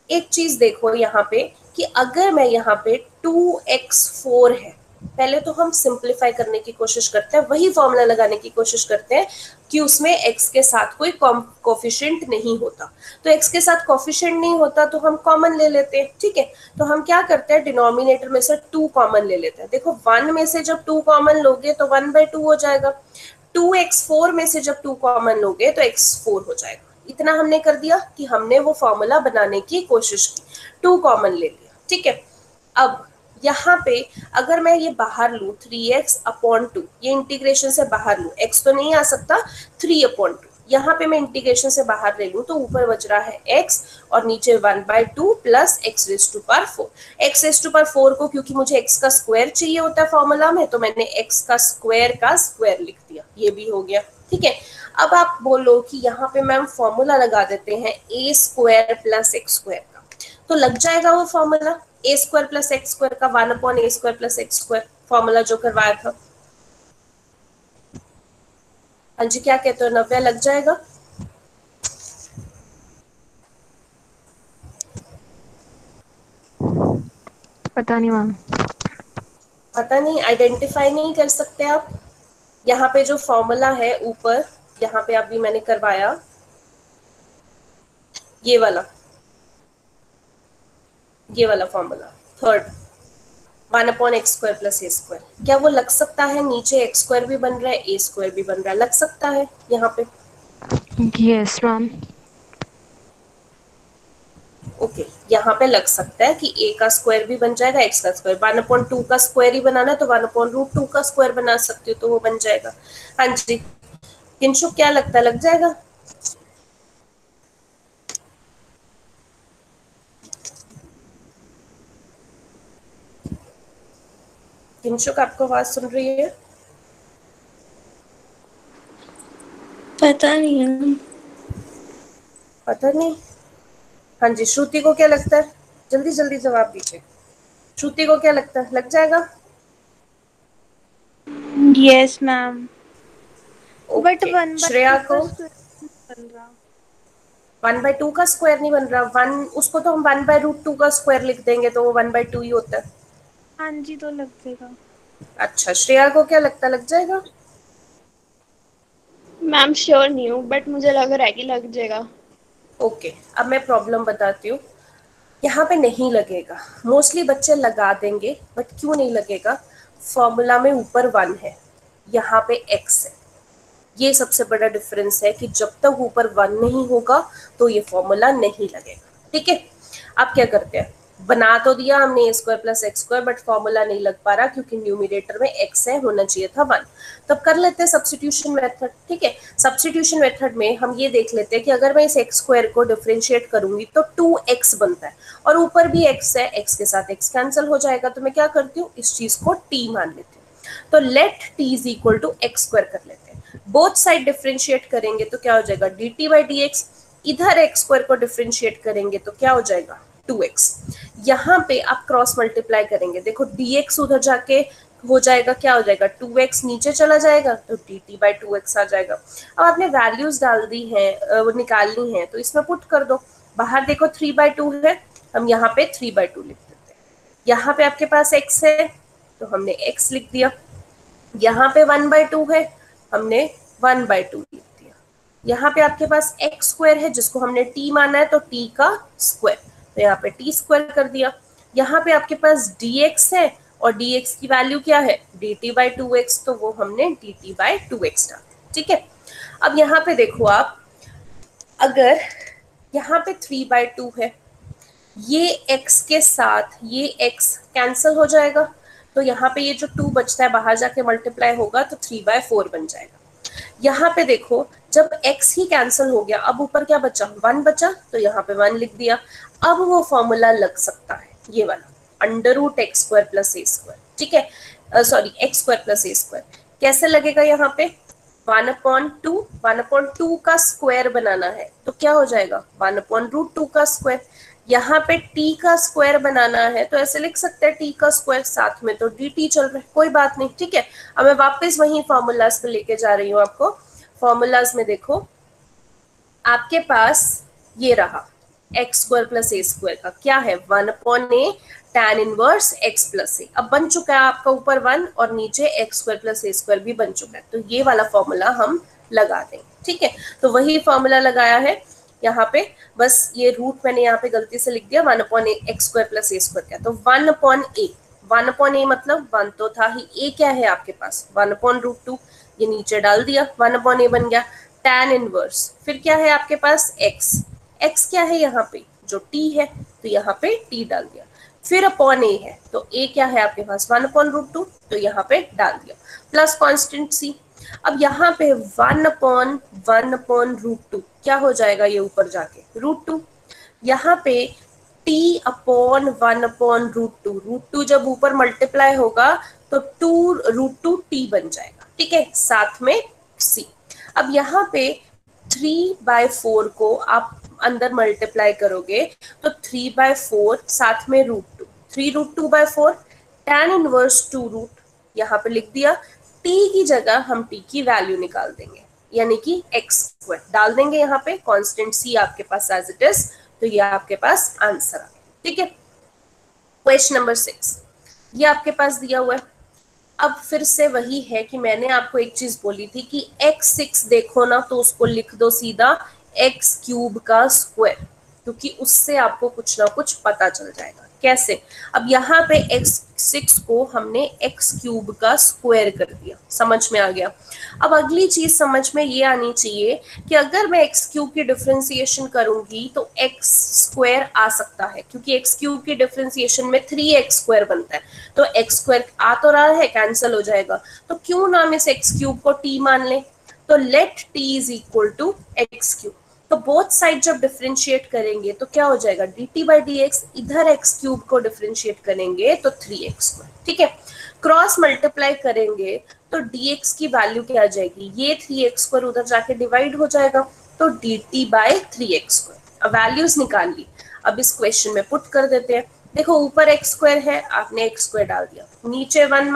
एक चीज देखो यहाँ पे कि अगर मैं यहाँ पे 2x4 है, पहले तो हम सिंप्लीफाई करने की कोशिश करते हैं, वही फॉर्मूला लगाने की कोशिश करते हैं कि उसमें x के साथ कोई कोफिशिएंट नहीं होता। तो x के साथ कोफिशिएंट नहीं होता तो हम कॉमन ले लेते हैं, ठीक है। तो हम क्या करते हैं, डिनोमिनेटर में से 2 कॉमन ले लेते हैं। देखो 1 में से जब 2 कॉमन लोगे तो 1/2 हो जाएगा, 2x4 में से जब 2 कॉमन लोगे तो x4 हो जाएगा। इतना हमने कर दिया कि हमने वो फॉर्मूला बनाने की कोशिश की, 2 कॉमन ले लिया, ठीक है। अब यहाँ पे अगर मैं ये बाहर लूँ 3x/2, ये इंटीग्रेशन से बाहर लूँ, x तो नहीं आ सकता, 3/2 यहाँ पे मैं इंटीग्रेशन से बाहर ले लूँ तो ऊपर बच रहा है x और नीचे 1/2 प्लस x⁴। x⁴ को क्योंकि मुझे x का स्क्वायर चाहिए होता है फॉर्मूला में, तो मैंने x का स्क्वायर लिख दिया, ये भी हो गया, ठीक है। अब आप बोलो कि यहाँ पे मैम फॉर्मूला लगा देते हैं a square plus x square का, तो लग जाएगा वो फॉर्मूला ए स्क्वायर प्लस एक्स स्क्वायर का 1/a square plus x square, formula जो करवाया था। हाँ जी, क्या कहते हो नव्या, लग जाएगा? पता नहीं मैम। पता नहीं, आइडेंटिफाई नहीं कर सकते आप। यहाँ पे जो फॉर्मूला है ऊपर, यहाँ पे अभी मैंने करवाया ये वाला formula third, 1/x square plus ए स्क्वायर, क्या वो लग सकता है? नीचे एक्स स्क्वायर भी बन रहा है, ए स्क्वायर भी बन रहा है, लग सकता है यहाँ पे? Yes ma'am. ओके, यहाँ पे लग सकता है कि a का स्क्वायर भी बन जाएगा, x का स्क्वायर, 1/2 का स्क्वायर ही बनाना है तो 1/√2 का स्क्वायर बना सकते हो, तो वो बन जाएगा। हाँ जी, किंशु क्या लगता है, लग जाएगा? किंशुक आपको आवाज सुन रही है? पता नहीं मैम। पता नहीं, हाँ जी, श्रुति को क्या लगता है? जल्दी जल्दी जवाब दीजिए। श्रुति को क्या लगता है, लग जाएगा? Yes ma'am. But okay, 1/2 Shreya का को स्क्वायर बन रहा। 1/2 का स्क्वायर नहीं बन रहा, वन उसको तो हम 1/√2 का स्क्वायर लिख देंगे तो वो 1/2 ही होता है। हाँ जी, तो लग जाएगा। अच्छा, श्रेया को क्या लगता है, लग जाएगा? मैम श्योर नहीं हूँ बट मुझे लग रहा है कि लग जाएगा। ओके, अब मैं प्रॉब्लम बताती हूँ। यहाँ पे नहीं लगेगा, मोस्टली बच्चे लगा देंगे, बट क्यों नहीं लगेगा? फॉर्मूला में ऊपर 1 है, यहाँ पे x है। ये सबसे बड़ा डिफरेंस है कि जब तक ऊपर 1 नहीं होगा तो ये फॉर्मूला नहीं लगेगा। ठीक है, अब क्या करते हैं, बना तो दिया हमने a square plus x square, but formula नहीं लग पा रहा क्योंकि न्यूमिनेटर में x है, होना चाहिए था 1। तब कर लेते हैं सब्स्टिट्यूशन मेथड। ठीक है, सब्स्टिट्यूशन मेथड में हम ये देख लेते हैं कि अगर मैं इस एक्स स्क्वायर को डिफरेंशिएट करूंगी तो 2x बनता है, और ऊपर भी x है, x के साथ x कैंसिल हो जाएगा, तो मैं क्या करती हूँ, इस चीज को t मान लेती हूँ। तो let t is equal to x square कर लेते हैं। बोथ साइड डिफरेंशिएट करेंगे तो क्या हो जाएगा, dt बाई डी एक्स। इधर एक्स स्क्वायर को डिफरेंशिएट करेंगे तो क्या हो जाएगा, 2x। यहाँ पे आप क्रॉस मल्टीप्लाई करेंगे, देखो dx उधर जाके हो जाएगा, क्या हो जाएगा, 2x नीचे चला जाएगा तो dt बाई 2x आ जाएगा। अब आपने वैल्यूज डाल दी हैं, वो निकालनी है, तो इसमें पुट कर दो। बाहर देखो 3/2 है, हम यहाँ पे 3/2 लिख देते हैं। यहाँ पे आपके पास x है तो हमने x लिख दिया। यहाँ पे 1/2 है, हमने 1/2 लिख दिया। यहाँ पे आपके पास x स्क्वायर है जिसको हमने t माना है, तो t का स्क्वायर, तो यहाँ पे t स्क्वायर कर दिया। यहाँ पे आपके पास dx है और dx की वैल्यू क्या है, dt बाई 2x, तो वो हमने dt बाई 2x डाल। ठीक है, अब यहाँ पे देखो आप, अगर यहाँ पे 3/2 है, ये x के साथ ये x कैंसिल हो जाएगा, तो यहाँ पे ये जो 2 बचता है बाहर जाके मल्टीप्लाई होगा तो 3/4 बन जाएगा। यहाँ पे देखो, जब x ही कैंसिल हो गया, अब ऊपर क्या बचा, 1 बचा, तो यहाँ पे 1 लिख दिया। अब वो फॉर्मूला लग सकता है, ये वाला √x square plus a square. ठीक है, sorry, x square plus a square. कैसे लगेगा, यहाँ पे 1/2 का स्क्वायर बनाना है तो क्या हो जाएगा, 1/√2 का स्क्वायर। यहाँ पे t का स्क्वायर बनाना है तो ऐसे लिख सकते हैं t का स्क्वायर, साथ में तो dt चल रहा है, कोई बात नहीं। ठीक है, अब मैं वापस वही फॉर्मूलाज पे लेके जा रही हूँ आपको। फॉर्मूलाज में देखो, आपके पास ये रहा एक्स स्क्वायर प्लस ए स्क्वायर का क्या है, 1/a tan inverse x plus A. अब बन चुका है आपका ऊपर 1 और नीचे एक्स स्क्वायर प्लस ए स्क्वायर भी बन चुका है, तो ये वाला फॉर्मूला हम लगा देंगे। ठीक है, तो वही फॉर्मूला लगाया है यहाँ पे, बस ये रूट मैंने यहाँ पे गलती से लिख दिया, 1/a एक्स स्क्वायर प्लस ए स्क्वायर क्या, तो 1/a मतलब 1 तो था ही, a क्या है आपके पास 1/√2, ये नीचे डाल दिया, 1/a बन गया। tan इनवर्स, फिर क्या है आपके पास x क्या है यहाँ पे, जो t है, तो यहाँ पे t डाल दिया। फिर अपॉन a है, तो a क्या है आपके पास 1/√2, तो यहाँ पे डाल दिया, प्लस कांस्टेंट c। अब यहाँ पे 1/1/√2 क्या हो जाएगा, ये ऊपर जाके √2। यहाँ पे t/1/√2, √2 जब ऊपर मल्टीप्लाई होगा तो 2√2 t बन जाएगा। ठीक है, साथ में c। अब यहाँ पे 3/4 को आप अंदर मल्टीप्लाई करोगे तो 3/4 साथ में √2, 3√2/4 tan इनवर्स 2√, यहाँ पे लिख दिया। t की जगह हम t की वैल्यू निकाल देंगे, यानी कि x स्क्वायर डाल देंगे यहाँ पे, कांस्टेंट c आपके पास एज इट इज, तो ये आपके पास आंसर आ गया। ठीक है, क्वेश्चन नंबर 6 ये आपके पास दिया हुआ है। अब फिर से वही है कि मैंने आपको एक चीज बोली थी कि x6 देखो ना तो उसको लिख दो सीधा x³ का स्क्वायर, क्योंकि उससे आपको कुछ ना कुछ पता चल जाएगा। कैसे, अब यहाँ पे x6 को हमने x³ का स्क्वायर कर दिया, समझ में आ गया। अब अगली चीज समझ में ये आनी चाहिए कि अगर मैं x³ की डिफरेंशिएशन करूंगी तो x² आ सकता है, क्योंकि x³ की डिफरेंशिएशन में 3x² बनता है, तो x² आ तो रहा है, कैंसिल हो जाएगा, तो क्यों ना हम इस x³ को t मान लें। तो let t is equal to x³, तो बोथ साइड जब डिफरेंशिएट करेंगे तो क्या हो जाएगा, dt बाई डी एक्स, इधर x³ को डिफरेंशिएट करेंगे तो 3x²। ठीक है, क्रॉस मल्टीप्लाई करेंगे तो dx की वैल्यू क्या आ जाएगी, ये 3x² उधर जाके डिवाइड हो जाएगा, तो dt बाई 3x²। अब वैल्यूज निकाल ली। अब इस क्वेश्चन में पुट कर देते हैं। देखो ऊपर एक्स स्क्वायर है, आपने एक्स स्क्वायर डाल दिया, नीचे 1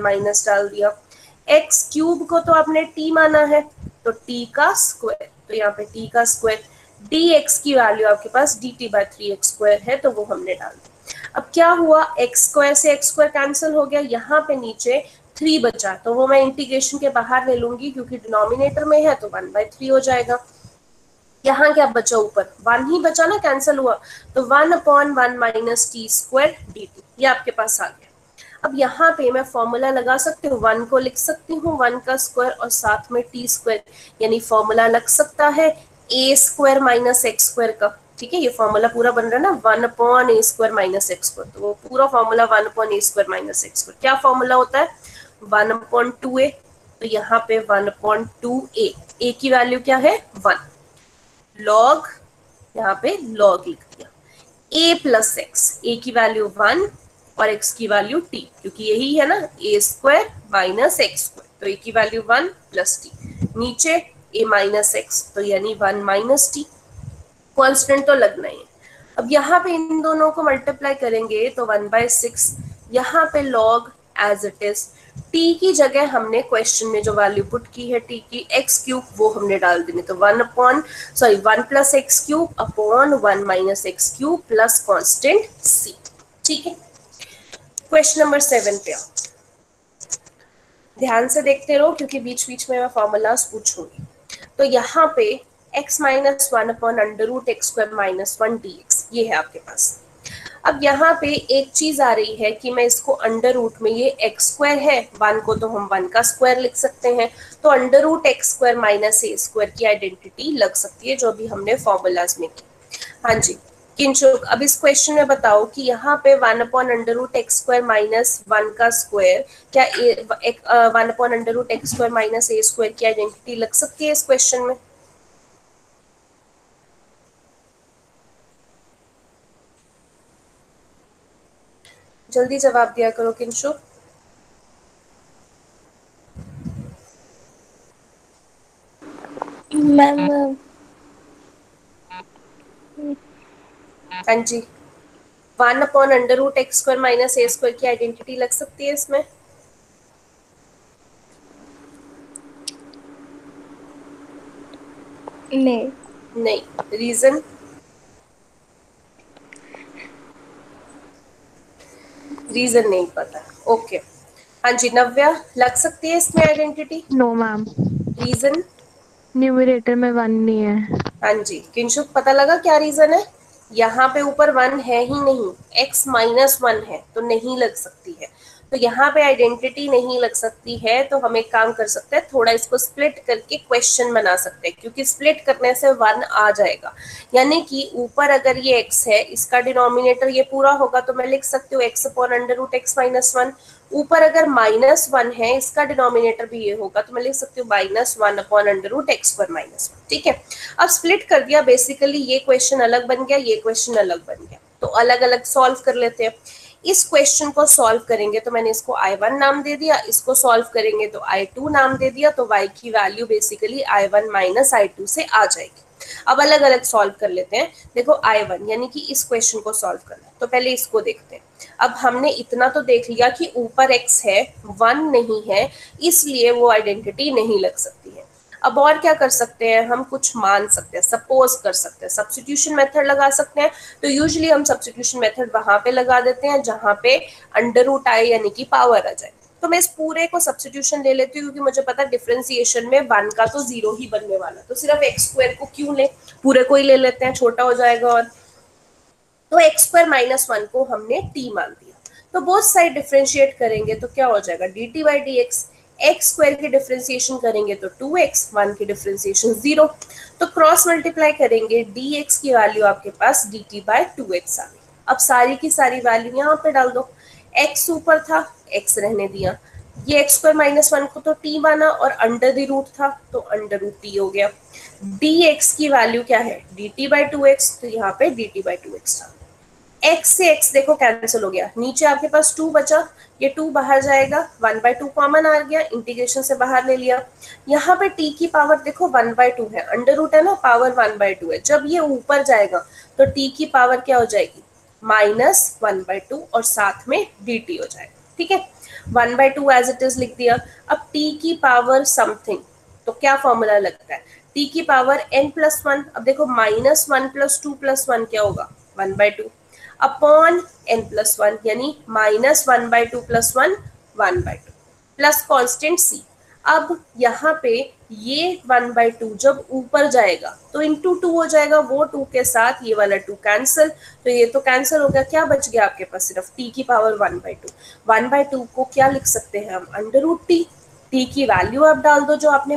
माइनस डाल दिया। एक्स क्यूब को तो आपने टी माना है, तो टी का स्क्वायर, तो यहाँ पे टी का स्क्वायर, डी एक्स की वैल्यू आपके पास D T by 3x square है, तो वो हमने डाल दिया। अब क्या हुआ, एक्स स्क्वायर से एक्स स्क्वायर कैंसिल हो गया, यहाँ पे नीचे 3 बचा, तो वो मैं इंटीग्रेशन के बाहर ले लूंगी क्योंकि डिनोमिनेटर में है, तो 1/3 हो जाएगा। यहाँ क्या बचा, ऊपर 1 ही बचा ना, कैंसिल हुआ, तो 1/1 minus T square D T, ये आपके पास आ गया। अब यहाँ पे मैं फॉर्मूला लगा सकती हूँ, 1 को लिख सकती हूँ 1 का स्क्वायर और साथ में टी स्क्वायर, यानी फॉर्मूला लग सकता है ए स्क्वायर माइनस एक्स स्क्वायर का। ठीक है, ये फॉर्मूला पूरा बन रहा है ना, 1/a square minus X square, तो वो पूरा formula 1/a square minus X square. क्या फॉर्मूला होता है, 1/2a, तो यहाँ पे 1/2a, a की वैल्यू क्या है 1, लॉग, यहाँ पे लॉग लिख दिया, a प्लस एक्स, a की वैल्यू 1 और x की वैल्यू t, क्योंकि यही है ना a square minus X square, तो a की वैल्यू 1 प्लस टी, नीचे a माइनस एक्स, तो यानी 1 माइनस टी, कॉन्स्टेंट तो लगना ही है। अब यहाँ पे इन दोनों को मल्टीप्लाई करेंगे तो 1/6, यहाँ पे log as it is, t की जगह हमने क्वेश्चन में जो वैल्यू पुट की है t की, x क्यूब, वो हमने डाल देनी, तो 1 plus x cube upon 1 minus x cube plus constant c। ठीक है, क्वेश्चन नंबर 7 पे आओ, ध्यान से देखते रहो क्योंकि बीच बीच में मैं फॉर्मूलाज पूछूंगी। तो यहाँ पे x minus 1 upon under root x square minus 1 dx, ये है आपके पास। अब यहाँ पे एक चीज आ रही है कि मैं इसको अंडर रूट में, ये एक्स स्क्वायर है, 1 को तो हम 1 का स्क्वायर लिख सकते हैं, तो under root x square minus ए स्क्वायर की आइडेंटिटी लग सकती है, जो अभी हमने फॉर्मूलाज में की। हाँ जी किंचुक, अब इस क्वेश्चन में बताओ कि यहाँ पे 1 upon under root x square minus 1 का स्क्वायर, क्या 1 upon under root x square minus ए स्क्वायर की आइडेंटिटी लग सकती है इस क्वेश्चन में? जल्दी जवाब दिया करो किंचुक। मैम हाँ जी, 1 upon under root x square minus ए स्क्वायर की आइडेंटिटी लग सकती है इसमें? नहीं। नहीं, रीजन? रीजन नहीं पता, ओके। हाँ जी नव्या, लग सकती है इसमें identity? No ma'am, reason? Numerator में 1 नहीं है। हाँ जी किंशुक, पता लगा क्या रीजन है? यहाँ पे ऊपर 1 है ही नहीं, x माइनस 1 है, तो नहीं लग सकती है। तो यहाँ पे आइडेंटिटी नहीं लग सकती है, तो हम एक काम कर सकते हैं, थोड़ा इसको स्प्लिट करके क्वेश्चन बना सकते हैं, क्योंकि स्प्लिट करने से 1 आ जाएगा। यानी कि ऊपर अगर ये x है, इसका डिनोमिनेटर ये पूरा होगा, तो मैं लिख सकती हूँ x upon under root x minus 1। ऊपर अगर -1 है, इसका डिनोमिनेटर भी ये होगा, तो मैं लिख सकती हूँ -1 upon under root x square minus 1। ठीक है, अब स्प्लिट कर दिया, बेसिकली ये क्वेश्चन अलग बन गया, ये क्वेश्चन अलग बन गया, तो अलग अलग सॉल्व कर लेते हैं। इस क्वेश्चन को सॉल्व करेंगे तो मैंने इसको I1 नाम दे दिया, इसको सॉल्व करेंगे तो I2 नाम दे दिया, तो y की value basically I1 minus I2 से आ जाएगी। अब अलग अलग सॉल्व कर लेते हैं। देखो I1 यानी कि इस क्वेश्चन को सॉल्व करना है, तो पहले इसको देखते हैं। अब हमने इतना तो देख लिया कि ऊपर x है, 1 नहीं है, इसलिए वो आइडेंटिटी नहीं लग सकती है। अब और क्या कर सकते हैं, हम कुछ मान सकते हैं, सपोज कर सकते हैं, सब्स्टिट्यूशन मेथड लगा सकते हैं। तो यूजुअली हम सब्स्टिट्यूशन मेथड वहां पे लगा देते हैं जहां पे अंडर रूट आए यानी कि पावर आ जाए। तो मैं इस पूरे को सब्स्टिट्यूशन ले लेती हूँ, क्योंकि मुझे पता है डिफरेंशिएशन में 1 का तो 0 ही बनने वाला, तो सिर्फ एक्स स्क्वायर को क्यों ले, पूरे को ही ले लेते हैं, छोटा हो जाएगा। और तो एक्स स्क्वायर माइनस 1 को हमने t मान दिया, तो बोथ साइड डिफरेंशिएट करेंगे तो क्या हो जाएगा, dt by D X. X square की डिफरेंशिएशन करेंगे तो 2x, 1 की डिफरेंशिएशन 0, तो क्रॉस मल्टीप्लाई करेंगे, dx की वैल्यू आपके पास dt बाई 2x आ गई। अब सारी की सारी वैल्यू यहाँ पे डाल दो, x ऊपर था, x रहने दिया, ये एक्स स्क्वायर माइनस 1 को तो t माना और अंडर द रूट था, तो अंडर रूट t हो गया। dx की वैल्यू क्या है, dt बाई 2x, तो यहाँ पे dt बाई 2x था। x से x देखो कैंसिल हो गया, नीचे आपके पास 2 बचा, ये 2 बाहर जाएगा, 1/2 कॉमन आ गया, इंटीग्रेशन से बाहर ले लिया। यहाँ पे t की पावर देखो 1/2 है, अंडर रूट है ना, पावर 1/2 है। जब ये ऊपर जाएगा तो t की पावर क्या हो जाएगी, -1/2 और साथ में dt हो जाएगा। ठीक है, 1/2 एज इट इज लिख दिया। अब t की पावर समथिंग, तो क्या फॉर्मूला लगता है, t की पावर n+1। अब देखो -1 + 2 + 1 क्या होगा, 1/2 अपॉन n+1 यानी -1/2 + 1 1/2 प्लस कांस्टेंट c। अब यहाँ पे ये 1/2 जब ऊपर जाएगा तो इंटू 2 हो जाएगा, वो 2 के साथ ये वाला 2 कैंसिल, तो ये तो कैंसिल हो गया। क्या बच गया आपके पास, सिर्फ t की पावर 1/2। 1/2 को क्या लिख सकते हैं हम, √t। t की वैल्यू आप डाल दो जो आपने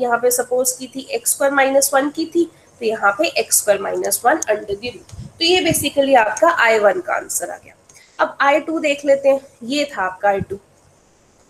यहाँ पे सपोज की थी x² - 1 की थी, तो यहाँ पे x² - 1 अंडर द रूट। तो ये बेसिकली आपका I1 का आंसर आ गया। अब I2 देख लेते हैं, ये था आपका I2।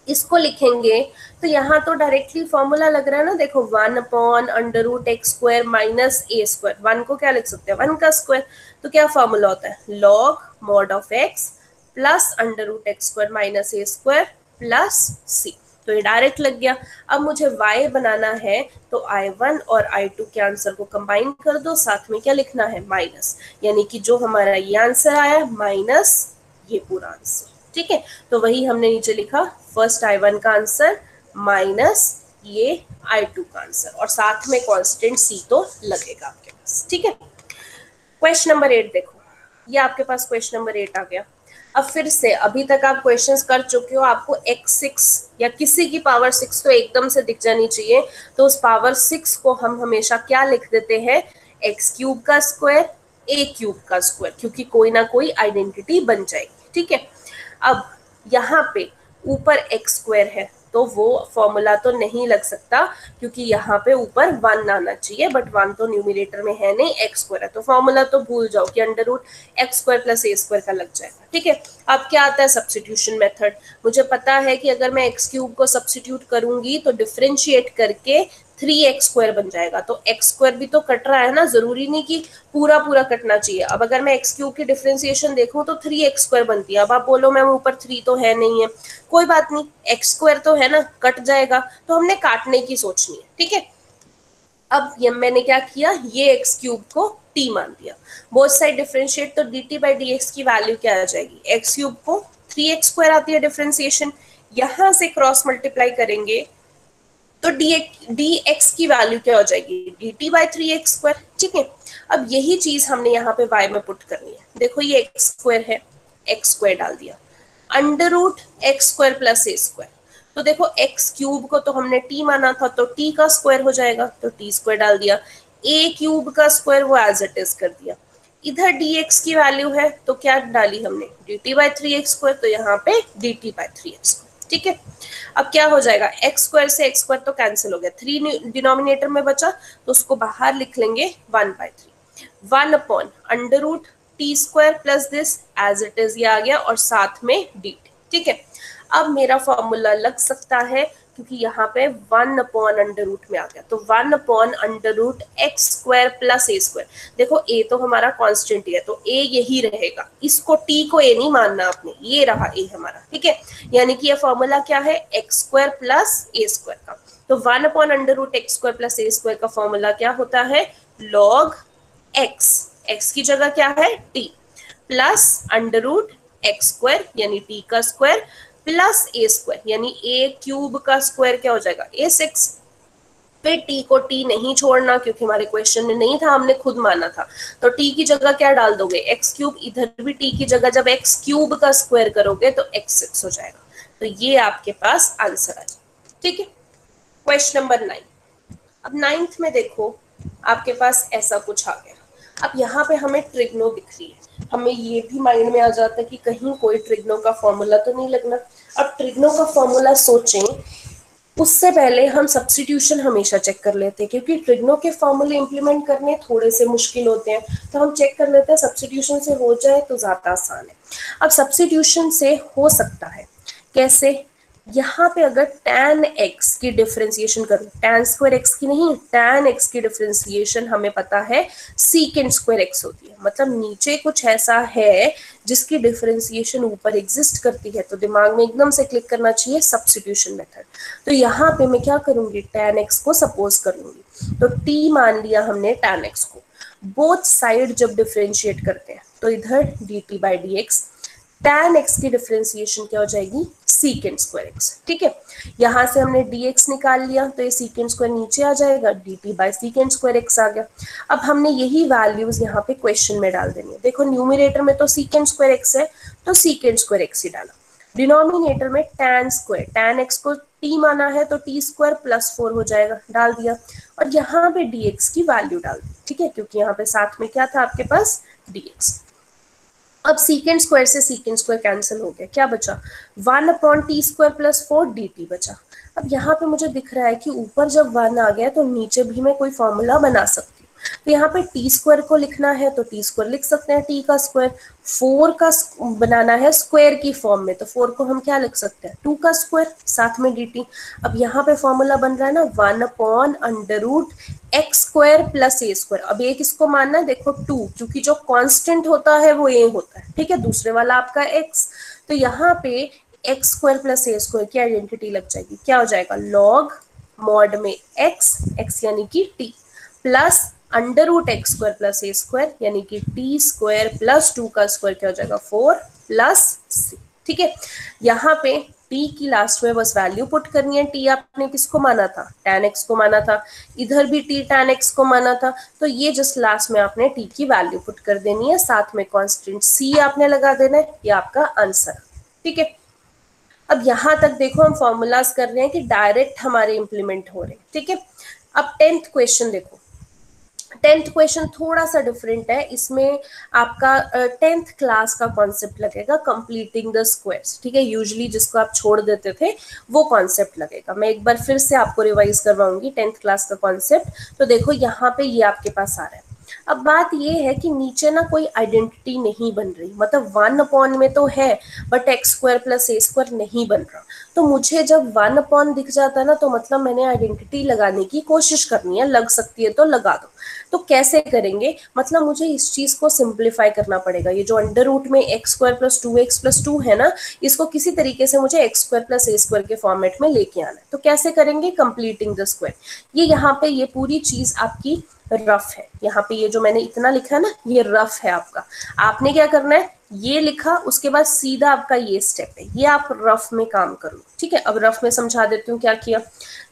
इसको लिखेंगे तो यहाँ तो डायरेक्टली फॉर्मूला लग रहा है ना, देखो 1/√x² - a²। 1 को क्या लिख सकते हैं, 1 का स्क्वायर। तो क्या फॉर्मूला होता है, log mod of x plus √x² - a² plus c। तो ये डायरेक्ट लग गया। अब मुझे y बनाना है तो I1 और I2 के आंसर को कंबाइन कर दो, साथ में क्या लिखना है, माइनस, यानी कि जो हमारा ये आंसर आया माइनस ये पूरा आंसर। ठीक है, तो वही हमने नीचे लिखा, फर्स्ट I1 का आंसर माइनस ये I2 का आंसर, और साथ में कांस्टेंट c तो लगेगा आपके पास। ठीक है, क्वेश्चन नंबर 8 देखो, ये आपके पास क्वेश्चन नंबर 8 आ गया। अब फिर से अभी तक आप क्वेश्चंस कर चुके हो, आपको x6 या किसी की पावर 6 तो एकदम से दिख जानी चाहिए। तो उस पावर 6 को हम हमेशा क्या लिख देते हैं, x³ का स्क्वायर a³ का स्क्वायर, क्योंकि कोई ना कोई आइडेंटिटी बन जाएगी। ठीक है, अब यहाँ पे ऊपर x² है तो वो फॉर्मूला तो नहीं लग सकता, क्योंकि यहाँ पे ऊपर 1 आना चाहिए, बट 1 तो न्यूमरेटर में है नहीं, x² है, तो फॉर्मूला तो भूल जाओ कि √x² + a² का लग जाएगा। ठीक है, अब क्या आता है, सब्स्टिट्यूशन मेथड। मुझे पता है कि अगर मैं x³ को सब्स्टिट्यूट करूंगी तो डिफरेंशिएट करके 3x² बन जाएगा। तो x² भी तो कट रहा है ना, जरूरी नहीं कि पूरा पूरा कटना चाहिए। अब अगर मैं x³ की डिफरेंशिएशन देखूं तो 3x² बनती है। अब आप बोलो मैम ऊपर 3 तो है नहीं है, कोई बात नहीं, x² तो है ना, कट जाएगा, तो हमने काटने की सोचनी है। ठीक है, अब ये मैंने क्या किया, ये x³ को t मान दिया, बोथ साइड डिफरेंशिएट, तो dt/dx की वैल्यू क्या आ जाएगी, x³ को 3x² आती है डिफरेंशिएशन, यहां से क्रॉस मल्टीप्लाई करेंगे तो dx की वैल्यू क्या हो जाएगी, dt/3x²। ठीक है, अब यही चीज हमने यहाँ पे y में पुट करनी है। देखो ये x² है, x² डाल दिया, √x² + a²। तो देखो x³ को तो हमने t माना था, तो t का स्क्वायर हो जाएगा, तो t² डाल दिया, a³ का स्क्वायर वो एज इट इज कर दिया। इधर dx की वैल्यू है तो क्या डाली हमने, dt/3x², तो यहाँ पे dt/3x²। ठीक है, अब क्या हो जाएगा, x² से x² तो कैंसिल हो गया, 3 डिनोमिनेटर में बचा, तो उसको बाहर लिख लेंगे 1/3, 1/√t² plus this as it is, ये आ गया, और साथ में dt। ठीक है, अब मेरा फॉर्मूला लग सकता है, क्योंकि यहाँ पे 1/√में आ गया, तो 1/√x² + a²। देखो a तो हमारा कांस्टेंट ही है, तो a यही रहेगा, इसको t को a नहीं मानना आपने, ये रहा a हमारा। ठीक है, यानी कि ये फॉर्मूला क्या है, x² + a² का। तो 1/√x² + a² का फॉर्मूला क्या होता है, log x की जगह क्या है t, प्लस √x² यानी t का स्क्वायर प्लस a² यानी a³ का स्क्वायर क्या हो जाएगा, a6। फिर t को t नहीं छोड़ना, क्योंकि हमारे क्वेश्चन में नहीं था, हमने खुद माना था, तो t की जगह क्या डाल दोगे, x³, इधर भी t की जगह जब x³ का स्क्वायर करोगे तो x6 हो जाएगा। तो ये आपके पास आंसर आ जाएगा। ठीक है, क्वेश्चन नंबर 9। अब 9th में देखो आपके पास ऐसा कुछ आ गया। अब यहाँ पे हमें ट्रिग्नो दिख रही है, हमें ये भी माइंड में आ जाता है कि कहीं कोई ट्रिग्नो का फॉर्मूला तो नहीं लगना। अब ट्रिग्नो का फॉर्मूला सोचें उससे पहले हम सब्स्टिट्यूशन हमेशा चेक कर लेते हैं, क्योंकि ट्रिग्नो के फॉर्मूले इंप्लीमेंट करने थोड़े से मुश्किल होते हैं, तो हम चेक कर लेते हैं सब्स्टिट्यूशन से हो जाए तो ज्यादा आसान है। अब सब्स्टिट्यूशन से हो सकता है कैसे, यहाँ पे अगर tan x की डिफरेंशिएशन करूँ, tan स्क्वायर x की नहीं, tan x की डिफरेंशिएशन हमें पता है secant स्क्वायर x होती है। मतलब नीचे कुछ ऐसा है जिसकी डिफरेंशिएशन ऊपर एग्जिस्ट करती है, तो दिमाग में एकदम से क्लिक करना चाहिए सब्स्टिट्यूशन मेथड। तो यहाँ पे मैं क्या करूंगी, tan x को सपोज कर लूंगी, तो t मान लिया हमने tan x को। बोथ साइड जब डिफरेंशिएट करते हैं तो इधर dt by D x, tan x की डिफरेंशिएशन क्या हो जाएगी, secant स्क्वायर x। ठीक है, यहां से हमने dx निकाल लिया तो ये secant स्क्वायर नीचे आ जाएगा, dt by secant square x आ गया। अब हमने यही वैल्यूज यहाँ पे क्वेश्चन में डाल देनी है। देखो न्यूमरेटर में तो secant स्क्वायर x है, तो secant स्क्वायर x ही डाला। डिनोमिनेटर में tan स्क्वायर, tan x को t माना है तो t स्क्वायर प्लस 4 हो जाएगा, डाल दिया। और यहाँ पे dx की वैल्यू डाल दी। ठीक है, क्योंकि यहाँ पे साथ में क्या था आपके पास, dx। अब secant स्क्वायर से secant स्क्वायर कैंसिल हो गया, क्या बचा, 1/t स्क्वायर प्लस 4 dt बचा। अब यहाँ पे मुझे दिख रहा है कि ऊपर जब 1 आ गया तो नीचे भी मैं कोई फॉर्मूला बना सकती हूँ। तो यहाँ पे टी स्क्वायर को लिखना है तो टी स्क्वायर लिख सकते हैं, टी का स्क्वायर। 4 का बनाना है स्क्वायर की फॉर्म में, तो 4 को हम क्या लिख सकते हैं, 2 का स्क्वायर साथ में dt। अब यहाँ पे फॉर्मूला बन रहा है ना 1/√x स्क्वायर प्लस ए स्क्वायर। अब ए किसको मानना है, देखो 2, क्योंकि जो कांस्टेंट होता है वो ए होता है। ठीक है, दूसरे वाला आपका x, तो यहाँ पे एक्स स्क्वायर प्लस ए स्क्वायर की आइडेंटिटी लग जाएगी, क्या हो जाएगा, लॉग मॉड में x यानी कि t plus √x square plus ए स्क्वायर यानी कि t स्क्वायर प्लस 2 का स्क्वायर क्या हो जाएगा, 4 प्लस c। ठीक है, यहाँ पे t की लास्ट में बस वैल्यू पुट करनी है। t आपने किसको माना था, tan x को माना था, इधर भी t tan x को माना था, तो ये जस्ट लास्ट में आपने t की वैल्यू पुट कर देनी है, साथ में कांस्टेंट c आपने लगा देना है, ये आपका आंसर। ठीक है, अब यहाँ तक देखो हम फॉर्मूलाज कर रहे हैं कि डायरेक्ट हमारे इंप्लीमेंट हो रहे हैं। ठीक है, अब 10th क्वेश्चन देखो। 10th क्वेश्चन थोड़ा सा डिफरेंट है, इसमें आपका 10th क्लास का कॉन्सेप्ट लगेगा, कंप्लीटिंग द स्क्वायर्स। ठीक है, यूजुअली जिसको आप छोड़ देते थे वो कॉन्सेप्ट लगेगा। मैं एक बार फिर से आपको रिवाइज करवाऊंगी 10th क्लास का कॉन्सेप्ट। तो देखो यहाँ पे ये आपके पास आ रहा है। अब बात ये है कि नीचे ना कोई आइडेंटिटी नहीं बन रही, मतलब 1 में तो है but x square plus A square नहीं बन रहा। तो मुझे जब 1 दिख जाता है ना, तो मतलब मैंने आइडेंटिटी लगाने की कोशिश करनी है, लग सकती है तो लगा दो। तो कैसे करेंगे, मतलब मुझे इस चीज को सिंप्लीफाई करना पड़ेगा। ये जो अंडर रूट में x square plus 2x plus 2 है ना, इसको किसी तरीके से मुझे एक्स स्क्वायर प्लस ए स्क्वायर के फॉर्मेट में लेके आना है। तो कैसे करेंगे, कंप्लीटिंग द स्क्वायर। ये यहाँ पे ये पूरी चीज आपकी रफ है। यहाँ पे ये जो मैंने इतना लिखा है ना, ये रफ है आपका। आपने क्या करना है, ये लिखा, उसके बाद सीधा आपका ये स्टेप है, ये आप रफ में काम करो। ठीक है, अब रफ में समझा देती हूँ क्या किया।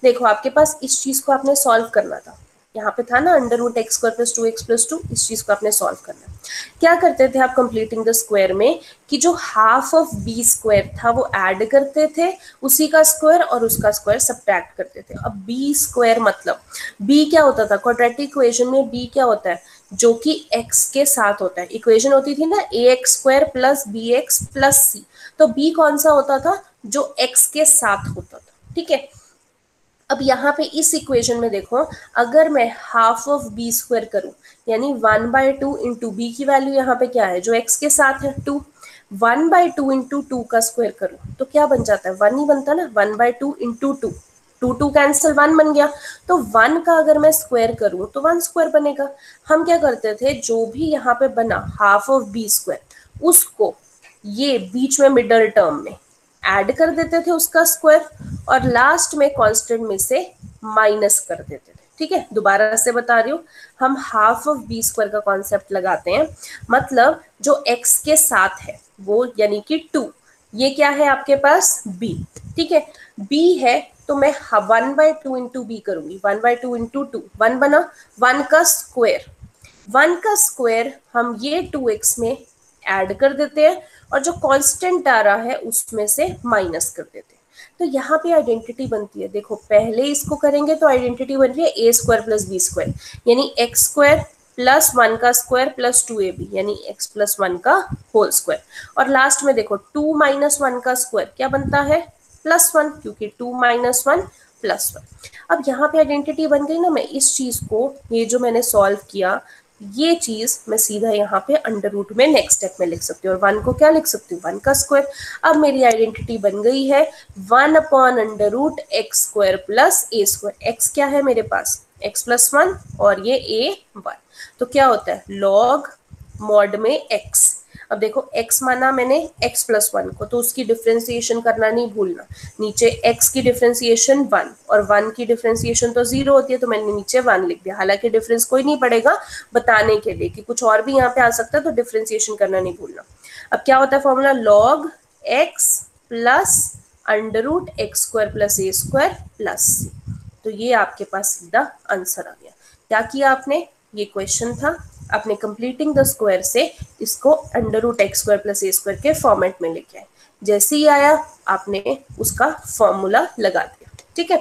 देखो आपके पास इस चीज को आपने सॉल्व करना था, यहाँ पे था ना √x square plus 2x plus 2, इस चीज को आपने सॉल्व करना। क्या करते थे आप कंप्लीटिंग द स्क्वायर में, कि जो हाफ ऑफ b स्क्वायर था वो ऐड करते थे, उसी का स्क्वायर और उसका स्क्वायर सब्ट्रैक्ट करते थे। अब b स्क्वायर मतलब b क्या होता था, क्वाड्रेटिक इक्वेशन में b क्या होता है, जो कि x के साथ होता है। इक्वेशन होती थी ना ax square plus bx plus c, तो b कौन सा होता था, जो x के साथ होता था। ठीक है, अब यहाँ पे इस इक्वेशन में देखो, अगर मैं हाफ ऑफ b स्क्वायर करूं, यानी 1/2 इंटू बी की वैल्यू यहाँ पे क्या है, जो x के साथ है 2, 1/2 इंटू 2 का स्क्वायर करूं तो क्या बन जाता है, 1 ही बनता ना, 1/2 इंटू 2, 2 कैंसिल 1 बन गया। तो 1 का अगर मैं स्क्वायर करूं तो 1 स्क्वायर बनेगा। हम क्या करते थे, जो भी यहाँ पे बना हाफ ऑफ b स्क्वायर, उसको ये बीच में मिडल टर्म में ऐड कर देते थे उसका स्क्वायर, और लास्ट में कांस्टेंट में से माइनस कर देते थे। ठीक है, दोबारा से बता रही हूँ, हम हाफ ऑफ b स्क्वायर का कॉन्सेप्ट लगाते हैं, मतलब जो x के साथ है वो यानी कि 2, ये क्या है आपके पास b। ठीक है, b है तो मैं 1/2 इंटू बी करूंगी, 1/2 इंटू 2, 1 बना, 1 का स्क्वायर, 1 का स्क्वायर हम ये 2x में ऐड कर देते हैं, और जो कांस्टेंट आ रहा है उसमें से माइनस कर देते हैं। तो यहाँ पे आइडेंटिटी बनती है। देखो पहले इसको करेंगे तो आइडेंटिटी बन रही है ए स्क्वायर प्लस बी स्क्वायर, यानी एक्स स्क्वायर प्लस 1 का स्क्वायर प्लस 2ab, यानी x प्लस 1 का होल स्क्वायर। और लास्ट में देखो 2 माइनस 1 का स्क्वायर क्या बनता है, +1, क्योंकि 2 माइनस 1 +1। अब यहाँ पे आइडेंटिटी बन गई ना। मैं इस चीज को, ये जो मैंने सॉल्व किया, ये चीज मैं सीधा यहाँ पे अंडर रूट में नेक्स्ट स्टेप में लिख सकती हूँ, और 1 को क्या लिख सकती हूँ, 1 का स्क्वायर। अब मेरी आइडेंटिटी बन गई है 1 upon under root x square plus ए स्क्वायर। एक्स क्या है मेरे पास, x प्लस 1 और ये a 1, तो क्या होता है लॉग मॉड में x। अब देखो x माना मैंने x प्लस 1 को, तो उसकी डिफ्रेंसिएशन करना नहीं भूलना। नीचे x की डिफ्रेंसिएशन 1 और 1 की डिफ्रेंसिएशन तो 0 होती है, तो मैंने नीचे 1 लिख दिया। हालांकि डिफरेंस कोई नहीं पड़ेगा बताने के लिए कि कुछ और भी यहाँ पे आ सकता है, तो डिफ्रेंसिएशन करना नहीं भूलना। अब क्या होता है formula, log x plus under root x square plus ए स्क्वायर प्लस सी। तो ये आपके पास सीधा आंसर आ गया। क्या किया आपने, ये क्वेश्चन था, आपने कंप्लीटिंग द स्क्वायर से इसको under root x square plus ए स्क्वायर के फॉर्मेट में लेके आए। जैसे ही आया आपने उसका फॉर्मूला लगा दिया। ठीक है,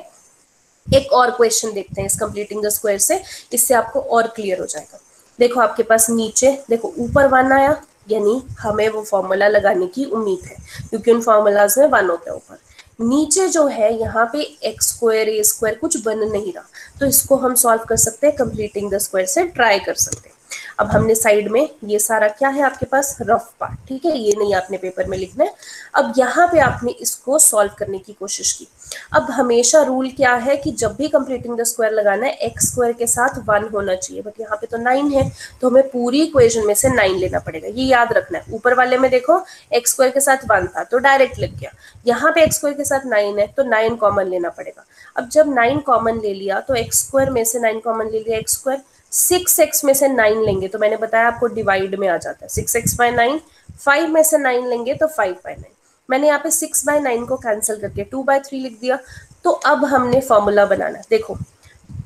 एक और क्वेश्चन देखते हैं इस कंप्लीटिंग द स्क्वायर से, इससे आपको और क्लियर हो जाएगा। देखो आपके पास नीचे, देखो ऊपर 1 आया, यानी हमें वो फॉर्मूला लगाने की उम्मीद है क्योंकि उन फॉर्मूलाज में 1 होता है ऊपर। नीचे जो है यहाँ पे एक्स स्क्वायर ए स्क्वायर कुछ बन नहीं रहा, तो इसको हम सॉल्व कर सकते हैं कंप्लीटिंग द स्क्वायर से, ट्राई कर सकते हैं। अब हमने साइड में ये सारा क्या है आपके पास रफ पार्ट, ठीक है, ये नहीं आपने पेपर में लिखना है। अब यहाँ पे आपने इसको सॉल्व करने की कोशिश की। अब हमेशा रूल क्या है कि जब भी कंप्लीटिंग द स्क्वायर लगाना है एक्स स्क्वायर के साथ 1 होना चाहिए, बट यहाँ पे तो 9 है, तो हमें पूरी इक्वेशन में से 9 लेना पड़ेगा। ये याद रखना है। ऊपर वाले में देखो एक्स स्क्वायर के साथ 1 था तो डायरेक्ट लग गया, यहाँ पे एक्स स्क्वायर के साथ 9 है तो 9 कॉमन लेना पड़ेगा। अब जब 9 कॉमन ले लिया तो एक्स स्क्वायर में से 9 कॉमन ले लिया, एक्स स्क्वायर 6x में से 9 लेंगे तो मैंने बताया आपको डिवाइड में आ जाता है 6x/9। 5 में से 9 लेंगे तो 5/9। मैंने यहाँ पे 6/9 को कैंसिल करके 2/3 लिख दिया। तो अब हमने फॉर्मूला बनाना, देखो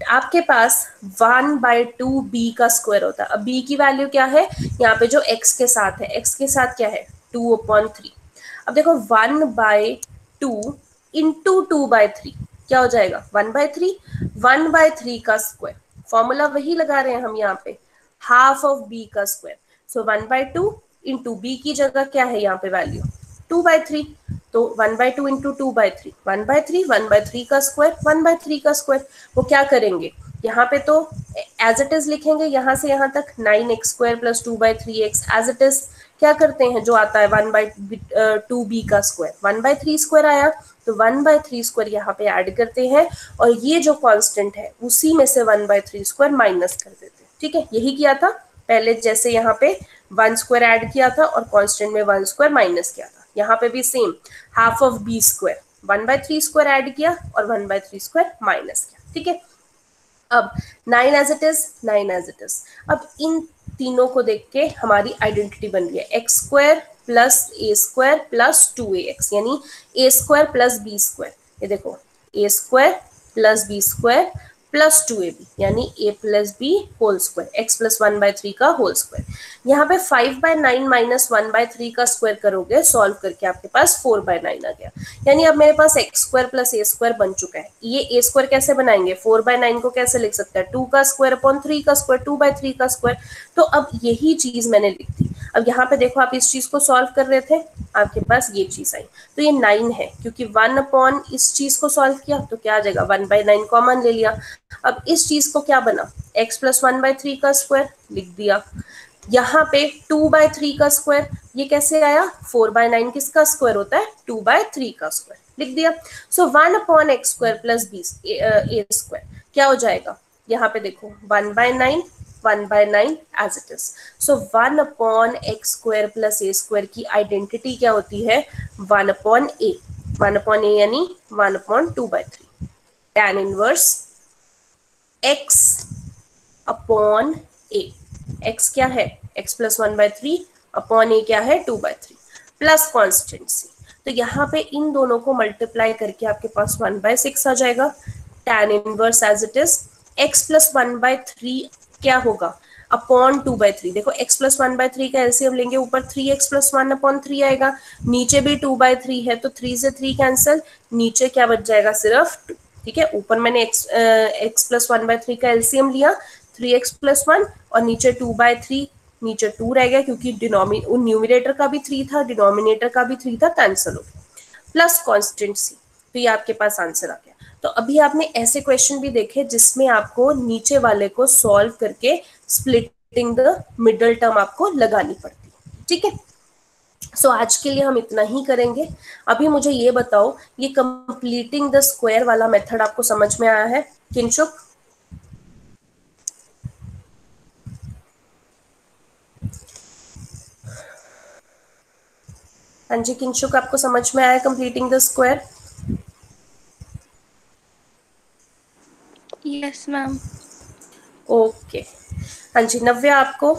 आपके पास 1/2 b का स्क्वायर होता है। अब b की वैल्यू क्या है, यहाँ पे जो x के साथ है, x के साथ क्या है 2/3। अब देखो 1/2 इंटू 2/3 क्या हो जाएगा 1/3। 1/3 का स्क्वायर, फॉर्मूला वही लगा रहे हैं हम यहाँ पे, हाफ ऑफ b का स्क्वायर। सो 1/2 इंटू b की जगह क्या है यहाँ पे वैल्यू 2/3, तो 1/2 इंटू 2/3 1/3, 1/3 का स्क्वायर 1/3 का स्क्वायर। वो क्या करेंगे यहाँ पे तो एज इट इज लिखेंगे, यहाँ से यहाँ तक 9x² plus 2/3x as it is क्या करते हैं जो आता है 1/2b का स्क्वायर 1/3 स्क्वायर आया, तो 1/3 स्क्वायर यहाँ पे ऐड करते हैं और ये जो कांस्टेंट है उसी में से 1/3 स्क्वायर माइनस कर देते हैं। ठीक है, यही किया था पहले, जैसे यहाँ पे 1 स्क्वायर ऐड किया था और कांस्टेंट में 1 स्क्वायर माइनस किया था, यहाँ पे भी same half of b square 1/3 square add किया और 1/3 स्क्वायर माइनस किया। ठीक है, अब 9 as it is 9 as it is. अब इन तीनों को देख के हमारी आइडेंटिटी बन गई है एक्स स्क्वायर प्लस ए स्क्वायर प्लस 2ax, यानी A square plus B square. ये देखो A square plus B square plus 2ab, यानी a plus B whole square, X plus 1/3 का होल स्क्वायर। यहाँ पे 5/9 माइनस 1/3 का स्क्वायर करोगे सॉल्व करके आपके पास 4/9 आ गया, यानी अब मेरे पास एक्स स्क्वायर प्लस ए स्क्वायर बन चुका है। ये ए स्क्वायर कैसे बनाएंगे, 4/9 को कैसे लिख सकते हैं 2 का स्क्वायर अपॉन 3 का स्क्वायर 2/3 का स्क्वायर। तो अब यही चीज मैंने लिख दी। अब यहाँ पे देखो आप इस चीज को सॉल्व कर रहे थे, आपके पास ये चीज आई, तो ये 9 है क्योंकि 1 अपॉन इस चीज को सॉल्व किया तो क्या आ जाएगा 1/9 कॉमन ले लिया। अब इस चीज को क्या बना x प्लस 1/3 का स्क्वायर लिख दिया, यहाँ पे 2/3 का स्क्वायर, ये कैसे आया 4/9 किसका स्क्वायर होता है 2/3 का स्क्वायर लिख दिया। So 1 upon X square plus B A square क्या हो जाएगा, यहाँ पे देखो 1/9 as it is. So 1 upon X square plus A square की आइडेंटिटी क्या होती है 1 अपॉन ए, 1 अपॉन ए यानी 1 upon 2/3 tan inverse x upon A. x क्या है x प्लस 1/3 अपॉन ए क्या है 2/3 प्लस कॉन्स्टेंट सी। तो यहाँ पे इन दोनों को मल्टीप्लाई करके आपके पास 1/6 आ जाएगा। tan inverse as it is x plus 1/3 क्या होगा अपॉन 2/3। देखो x प्लस 1/3 का एलसीएम लेंगे, ऊपर 3x प्लस 1 अपॉन 3 आएगा, नीचे भी 2/3 है तो 3 से 3 कैंसिल, नीचे क्या बच जाएगा सिर्फ 2। ठीक है, ऊपर मैंने x प्लस 1/3 का एलसीएम लिया 3x प्लस 1 और नीचे 2/3, नीचे 2 रह गया क्योंकि न्यूमिनेटर का भी 3 था डिनोमिनेटर का भी 3 था, कैंसिल हो गया, प्लस कांस्टेंट सी। तो ये आपके पास आंसर आ गया। तो अभी आपने ऐसे क्वेश्चन भी देखे जिसमें आपको नीचे वाले को सॉल्व करके split completing the middle term आपको लगानी पड़ती है, ठीक है। सो आज के लिए हम इतना ही करेंगे। अभी मुझे ये बताओ, ये कंप्लीटिंग द स्क्वायर वाला मेथड आपको समझ में आया है किंशुक? हाँ जी किंशुक, आपको समझ में आया completing the square? Yes ma'am. Okay. हाँ जी नव्या, आपको?